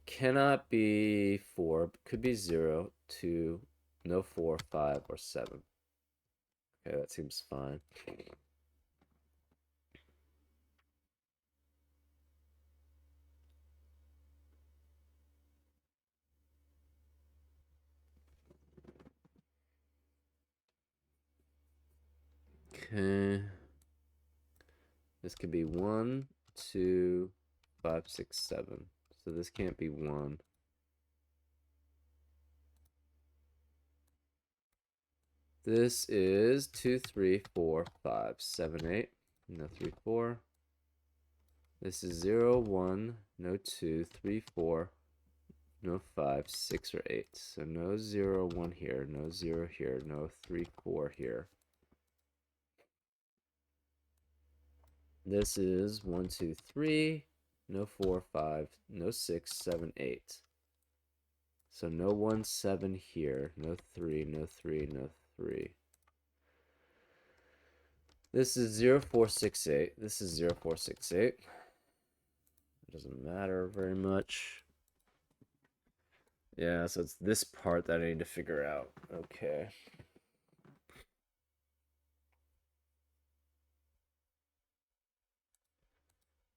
Cannot be 4. Could be 0, 2, no 4, 5, or 7. Okay, that seems fine. Okay. This could be 1, 2, 5, 6, 7. So this can't be 1. This is 2, 3, 4, 5, 7, 8. No 3, 4. This is 0, 1, no 2, 3, 4, no 5, 6, or 8. So no 0, 1 here, no 0 here, no 3, 4 here. This is 1, 2, 3, no 4, 5, no 6, 7, 8. So no 1, 7 here, no 3, no 3, no 3. This is 0, 4, 6, 8. This is 0, 4, 6, 8. It doesn't matter very much. Yeah, so it's this part that I need to figure out. Okay.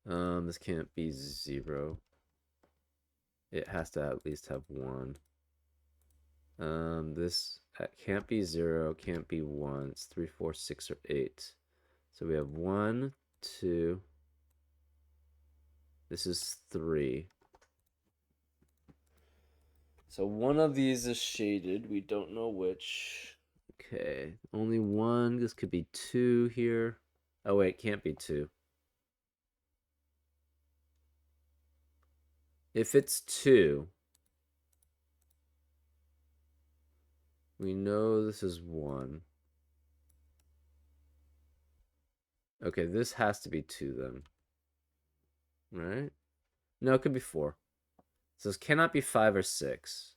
This can't be 0. It has to at least have 1. This can't be 0, can't be 1. It's 3, 4, 6, or 8. So we have 1, 2. This is 3. So one of these is shaded. We don't know which. Okay, only one. This could be 2 here. Oh, wait, can't be 2. If it's 2, we know this is 1. Okay, this has to be 2 then. Right? No, it could be 4. So this cannot be 5 or 6.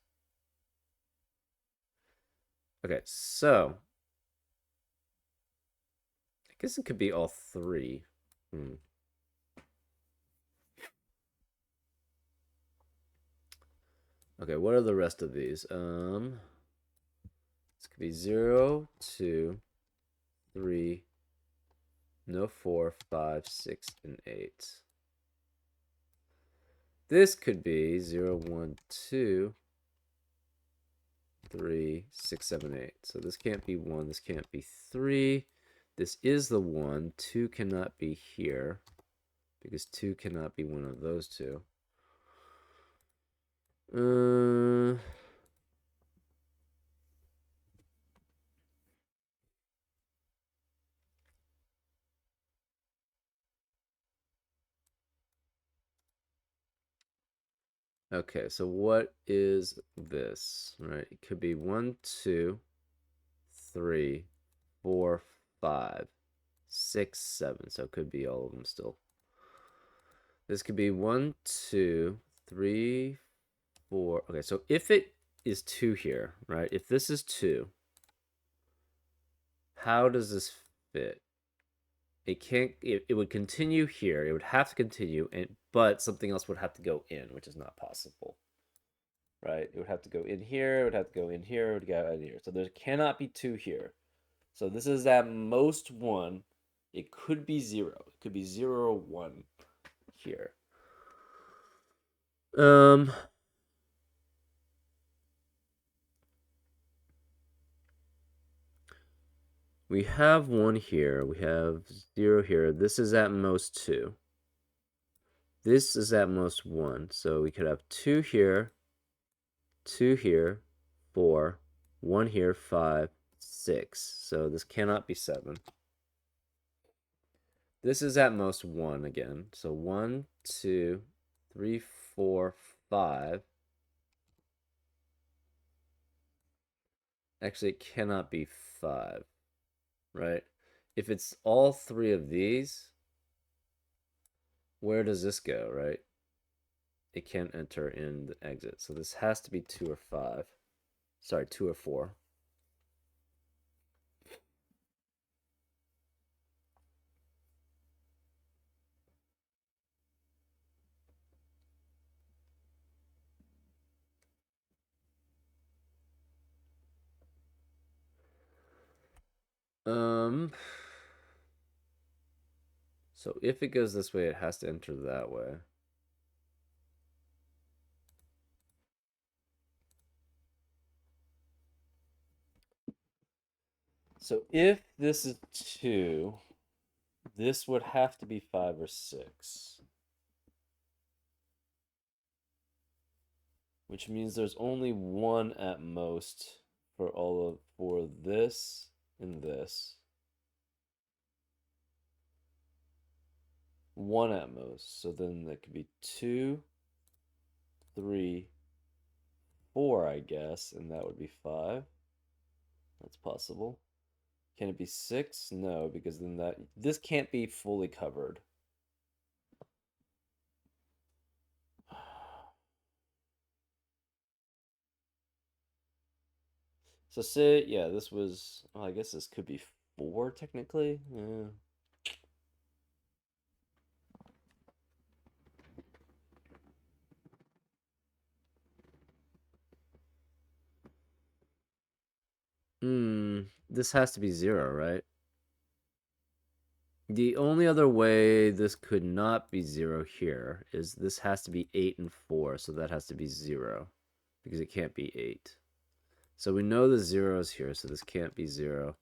Okay, so I guess it could be all 3. Okay, what are the rest of these? This could be 0, 2, 3, no 4, 5, 6, and 8. This could be 0, 1, 2, 3, 6, 7, 8. So this can't be 1, this can't be 3. This is the 1. 2 cannot be here because 2 cannot be one of those two. Okay, so what is this? Right, it could be 1, 2, 3, 4, 5, 6, 7. So it could be all of them still. This could be 1, 2, 3, 4. Okay, so if it is 2 here, right? If this is 2, how does this fit? It can't. It would continue here. It would have to continue, but something else would have to go in, which is not possible, right? It would have to go in here. It would have to go in here. It would go in here. So there cannot be 2 here. So this is at most 1. It could be 0. It could be 0 or 1 here. We have 1 here. We have 0 here. This is at most 2. This is at most 1. So we could have 2 here, 2 here, 4, 1 here, 5, 6. So this cannot be 7. This is at most 1 again. So 1, 2, 3, 4, 5. Actually, it cannot be 5, right? If it's all 3 of these, where does this go, right? It can't enter in the exit. So this has to be 2 or 5. Sorry, 2 or 4. So if it goes this way, it has to enter that way. So if this is 2, this would have to be 5 or 6. Which means there's only 1 at most for this and this. 1 at most. So then that could be 2, 3, 4, I guess, and that would be 5. That's possible. Can it be 6? No, because then this can't be fully covered. So say, yeah, this was, well, I guess this could be 4 technically. Yeah. This has to be 0, right? The only other way this could not be 0 here is this has to be 8 and 4, so that has to be 0 because it can't be 8. So we know the 0 is here, so this can't be 0.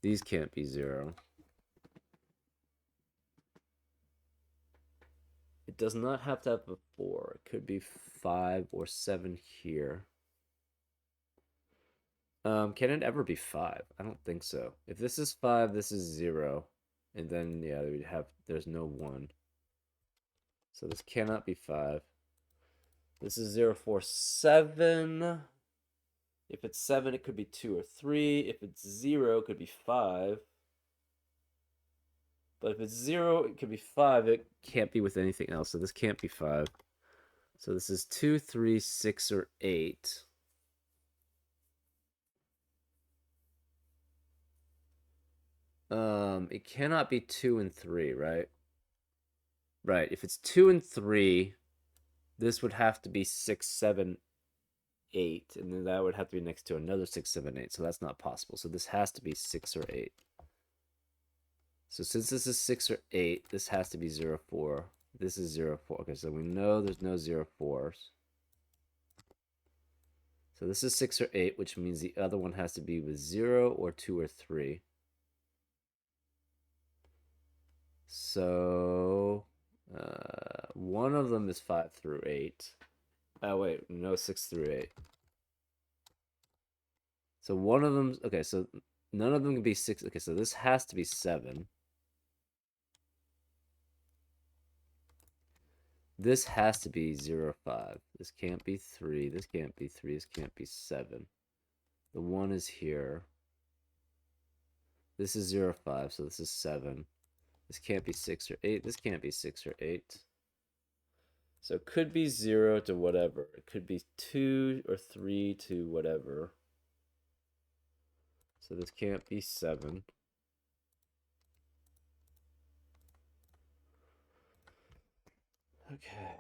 These can't be 0. It does not have to have a 4. It could be 5 or 7 here. Can it ever be 5? I don't think so. If this is 5, this is 0. And then, yeah, there's no 1. So this cannot be 5. This is 0, 4, 7. If it's 7, it could be 2 or 3. If it's 0, it could be 5. But if it's 0, it could be 5. It can't be with anything else. So this can't be 5. So this is 2, 3, 6, or 8. It cannot be 2 and 3, right? Right. If it's 2 and 3, this would have to be 6, 7, 8. And then that would have to be next to another 6, 7, 8. So that's not possible. So this has to be 6 or 8. So since this is 6 or 8, this has to be 0, 4. This is 0, 4. Okay, so we know there's no 0, 4s. So this is 6 or 8, which means the other one has to be with 0 or 2 or 3. So one of them is 5 through 8. Oh, wait, no, 6 through 8. So one of them, okay, so none of them can be 6. Okay, so this has to be 7. This has to be 0, 5. This can't be 3. This can't be 3. This can't be 7. The 1 is here. This is 0, 5, so this is 7. This can't be 6 or 8. This can't be 6 or 8. So it could be 0 to whatever. It could be 2 or 3 to whatever. So this can't be 7. Okay.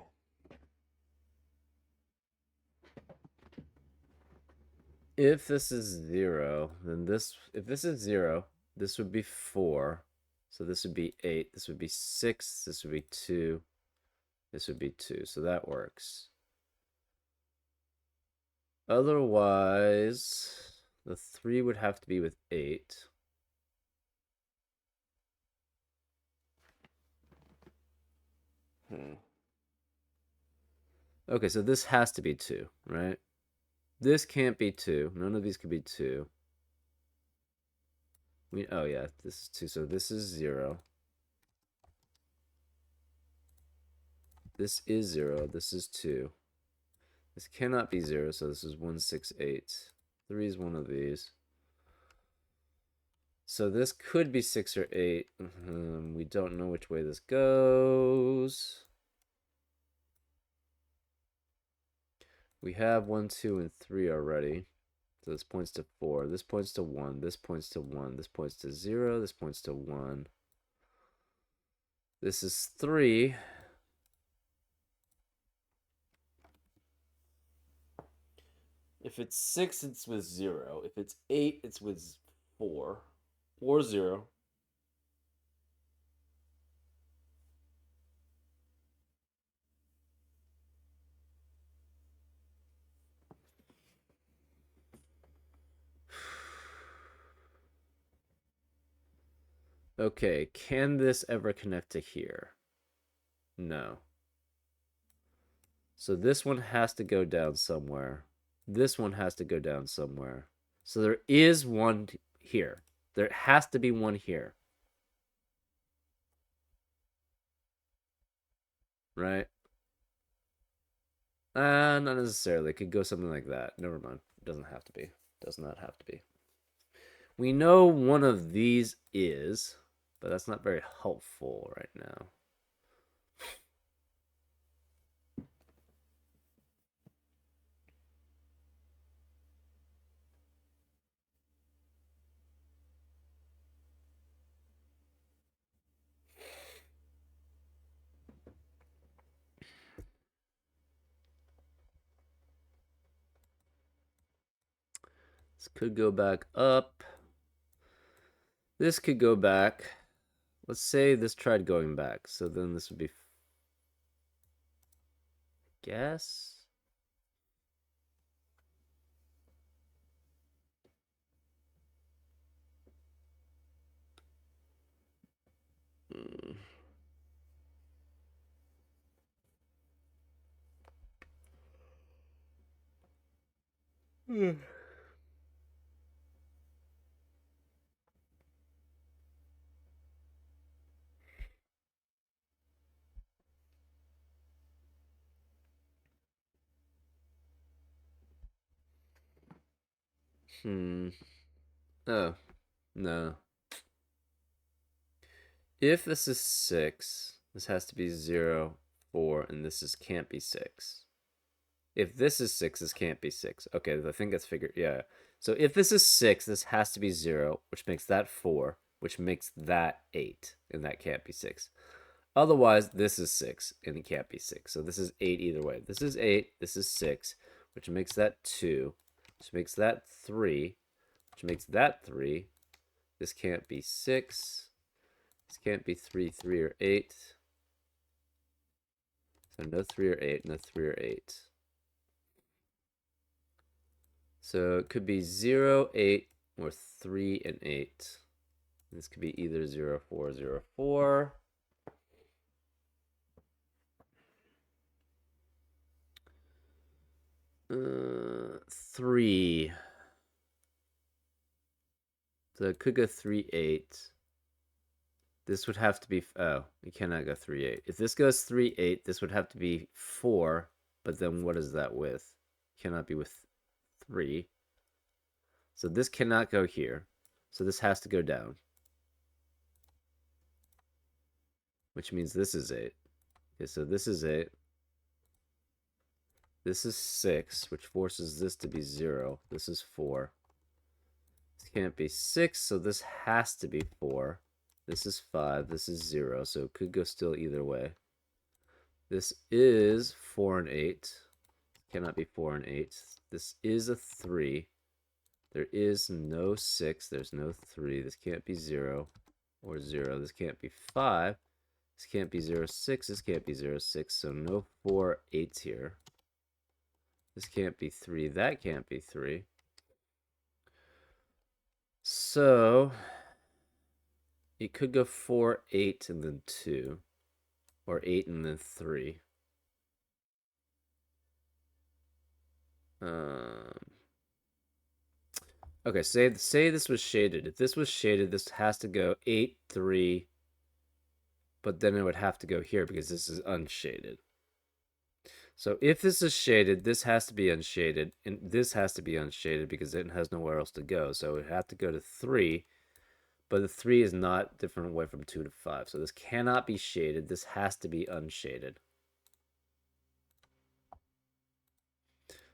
If this is 0, then if this is 0, this would be 4. So this would be 8. This would be 6. This would be 2. This would be 2. So that works. Otherwise, the 3 would have to be with 8. Okay, so this has to be 2, right? This can't be 2. None of these could be 2. Oh yeah, this is 2. So this is 0. This is 0. This is 2. This cannot be 0, so this is 1, 6, 8. 3 is one of these. So this could be 6 or 8. We don't know which way this goes. We have 1, 2, and 3 already. So this points to 4. This points to 1. This points to 1. This points to 0. This points to 1. This is 3. If it's 6, it's with 0. If it's 8, it's with 4 or 0. Okay, can this ever connect to here? No. So this one has to go down somewhere. This one has to go down somewhere. So there is one here. There has to be one here. Right? Not necessarily. It could go something like that. Never mind. It doesn't have to be. Does not have to be. We know one of these is, but that's not very helpful right now. This could go back up. This could go back. Let's say this tried going back. So then this would be, guess. Hmm. Hmm. Oh, no. If this is 6, this has to be 0, 4, and can't be 6. If this is 6, this can't be 6. Okay, I think that's figured. Yeah. So if this is 6, this has to be 0, which makes that 4, which makes that 8, and that can't be 6. Otherwise, this is 6, and it can't be 6. So this is 8 either way. This is 8, this is 6, which makes that 2, which makes that 3, which makes that 3. This can't be 6. This can't be 3, 3, or 8. So no 3 or 8, no 3 or 8. So it could be 0, 8, or 3 and 8. This could be either 0, 4, 0, 4. Uh, 3. So it could go 3, 8. This would have to be, oh, you cannot go 3, 8. If this goes 3, 8, this would have to be 4, but then what is that with? Cannot be with 3. So this cannot go here. So this has to go down, which means this is 8. Okay, so this is 8. This is 6, which forces this to be 0. This is 4. This can't be 6, so this has to be 4. This is 5. This is 0, so it could go still either way. This is 4 and 8. Cannot be 4 and 8. This is a 3. There is no 6. There's no 3. This can't be 0 or 0. This can't be 5. This can't be 0, 6. This can't be 0, 6. So no 4, 8s here. This can't be 3. That can't be 3. So it could go 4, 8, and then 2. Or 8 and then 3. Okay, say this was shaded. If this was shaded, this has to go 8, 3, but then it would have to go here because this is unshaded. So if this is shaded, this has to be unshaded, and this has to be unshaded because it has nowhere else to go. So it would have to go to 3, but the 3 is not different away from 2 to 5. So this cannot be shaded. This has to be unshaded.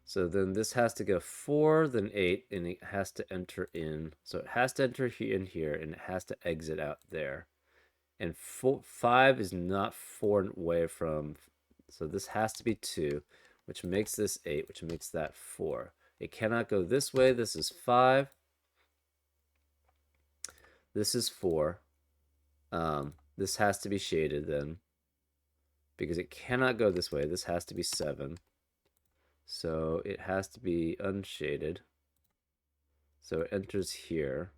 So then this has to go 4, then 8, and it has to enter in. So it has to enter in here, and it has to exit out there. And 5 is not 4 away from, so this has to be 2, which makes this 8, which makes that 4. It cannot go this way. This is 5. This is 4. This has to be shaded then, because it cannot go this way. This has to be 7. So it has to be unshaded. So it enters here.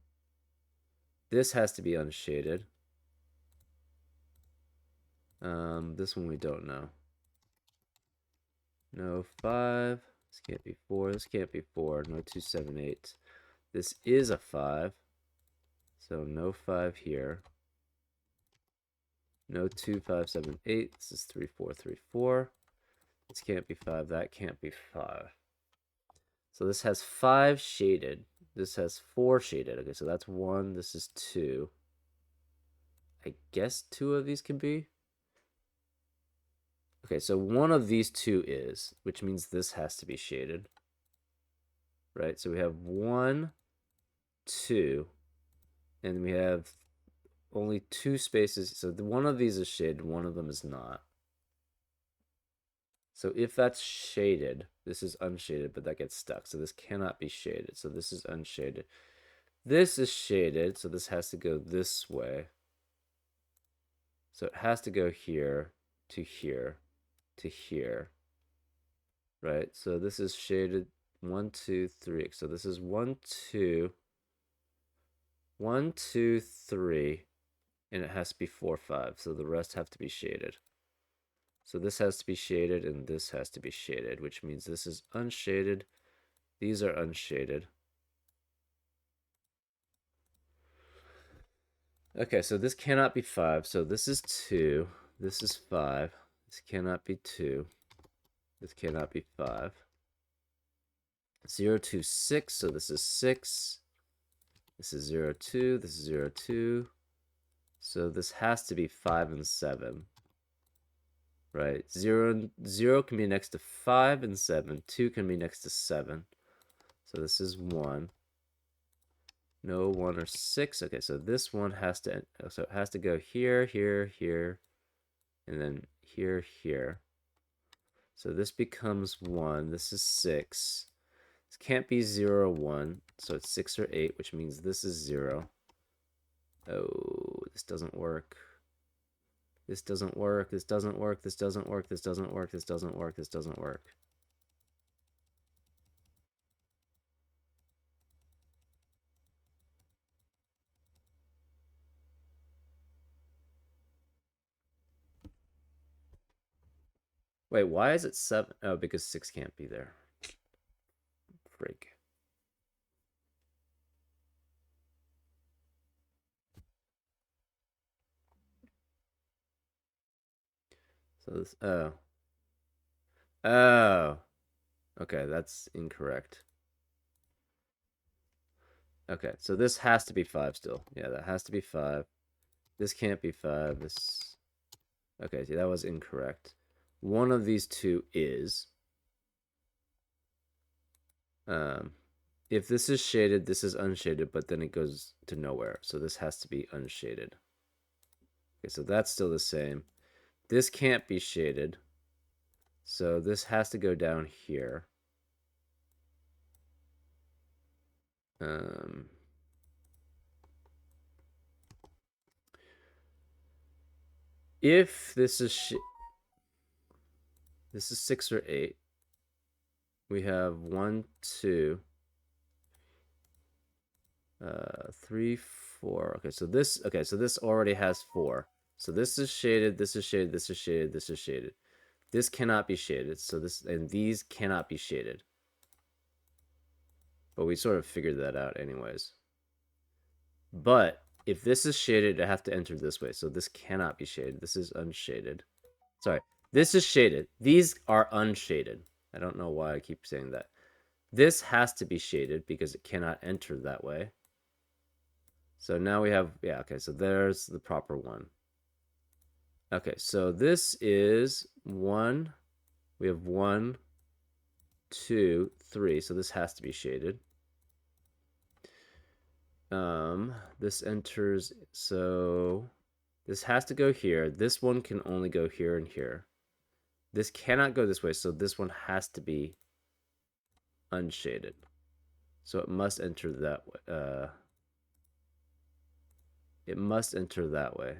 This has to be unshaded. This one we don't know. No 5. This can't be 4. This can't be 4. No 2, 7, 8. This is a 5. So no 5 here. No 2, 5, 7, 8. This is 3, 4, 3, 4. This can't be 5. That can't be 5. So this has 5 shaded. This has 4 shaded. Okay, so that's 1. This is 2. I guess 2 of these can be. Okay, so one of these 2 is, which means this has to be shaded. Right? So we have 1, 2, and we have only 2 spaces. So one of these is shaded, one of them is not. So if that's shaded, this is unshaded, but that gets stuck. So this cannot be shaded. So this is unshaded. This is shaded, so this has to go this way. So it has to go here to here to here, right? So this is shaded 1, 2, 3. So this is 1, 2, 1, 2, 3, and it has to be 4, 5. So the rest have to be shaded. So this has to be shaded and this has to be shaded, which means this is unshaded. These are unshaded. Okay, so this cannot be 5. So this is 2. This is 5. This cannot be 2. This cannot be 5. 0, 2, 6. So this is 6. This is 0, 2. This is 0, 2. So this has to be 5 and 7. Right? 0 can be next to 5 and 7. 2 can be next to 7. So this is 1. No 1 or 6. Okay, so this one has to, so it has to go here, here, here, and then here, here. So this becomes 1. This is 6. This can't be 0 or 1. So it's 6 or 8, which means this is 0. Oh, this doesn't work. This doesn't work. This doesn't work. This doesn't work. This doesn't work. This doesn't work. This doesn't work. Wait, why is it 7? Oh, because 6 can't be there. Freak. So this, oh. Oh. Okay, that's incorrect. Okay, so this has to be 5 still. Yeah, that has to be 5. This can't be 5. This... Okay, see, that was incorrect. One of these two is... if this is shaded, this is unshaded, but then it goes to nowhere. So this has to be unshaded. Okay, so that's still the same. This can't be shaded. So this has to go down here. If this is this is 6 or 8, we have 1, 2, 3, 4. Okay, so this already has 4. So this is shaded, this is shaded, this is shaded, this is shaded. This cannot be shaded. So this and these cannot be shaded. But we sort of figured that out anyways. But if this is shaded, I have to enter this way. So this cannot be shaded. This is unshaded. Sorry, this is shaded. These are unshaded. I don't know why I keep saying that. This has to be shaded because it cannot enter that way. So now we have, yeah, okay, so there's the proper one. Okay, so this is 1. We have 1, 2, 3. So this has to be shaded. This enters, so this has to go here. This one can only go here and here. This cannot go this way, so this one has to be unshaded. So it must enter that way. It must enter that way.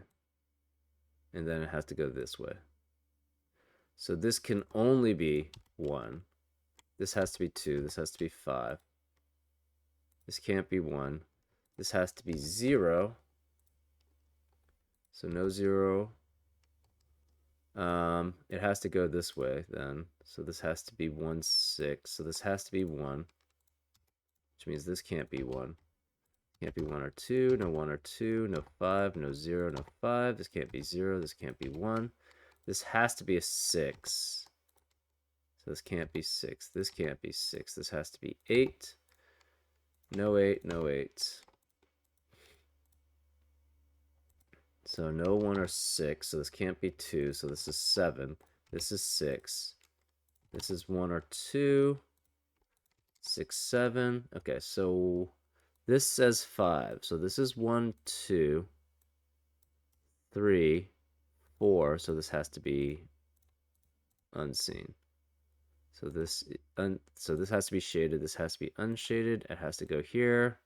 And then it has to go this way. So this can only be 1. This has to be 2. This has to be 5. This can't be 1. This has to be 0. So no 0. It has to go this way then. So this has to be 1, 6. So this has to be 1. Which means this can't be 1. Can't be 1 or 2. No 1 or 2. No 5. No 0. No 5. This can't be 0. This can't be 1. This has to be a 6. So this can't be 6. This can't be 6. This has to be 8. No 8. No 8. So no 1 or 6. So this can't be 2. So this is 7. This is 6. This is 1 or 2. 6, 7. Okay, so this says 5. So this is 1, 2, 3, 4. So this has to be unseen. So this has to be shaded. This has to be unshaded. It has to go here.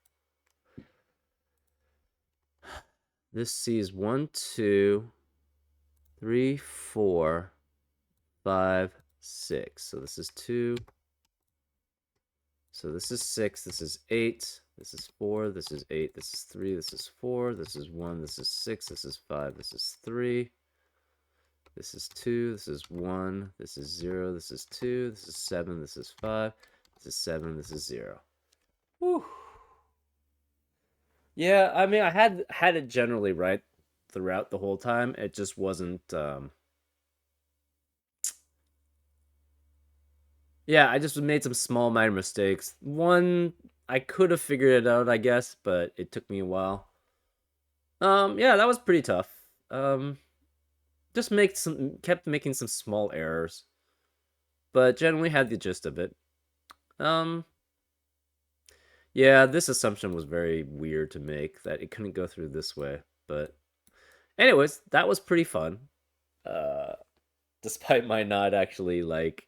This C is 1, 2, 3, 4, 5, 6. So this is 2. So this is 6. This is 8. This is 4. This is 8. This is 3. This is 4. This is 1. This is 6. This is 5. This is 3. This is 2. This is 1. This is 0. This is 2. This is 7. This is 5. This is 7. This is 0. Whew. Yeah, I mean, I had it generally right throughout the whole time. It just wasn't. Yeah, I just made some small minor mistakes. One, I could have figured it out, I guess, but it took me a while. Yeah, that was pretty tough. Just kept making some small errors, but generally had the gist of it. Um, yeah, this assumption was very weird to make that it couldn't go through this way, but anyways, that was pretty fun. Uh, Despite my not actually like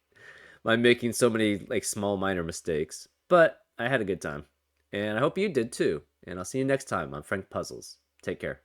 my making so many like small minor mistakes, but I had a good time. And I hope you did too. And I'll see you next time on Frank Puzzles. Take care.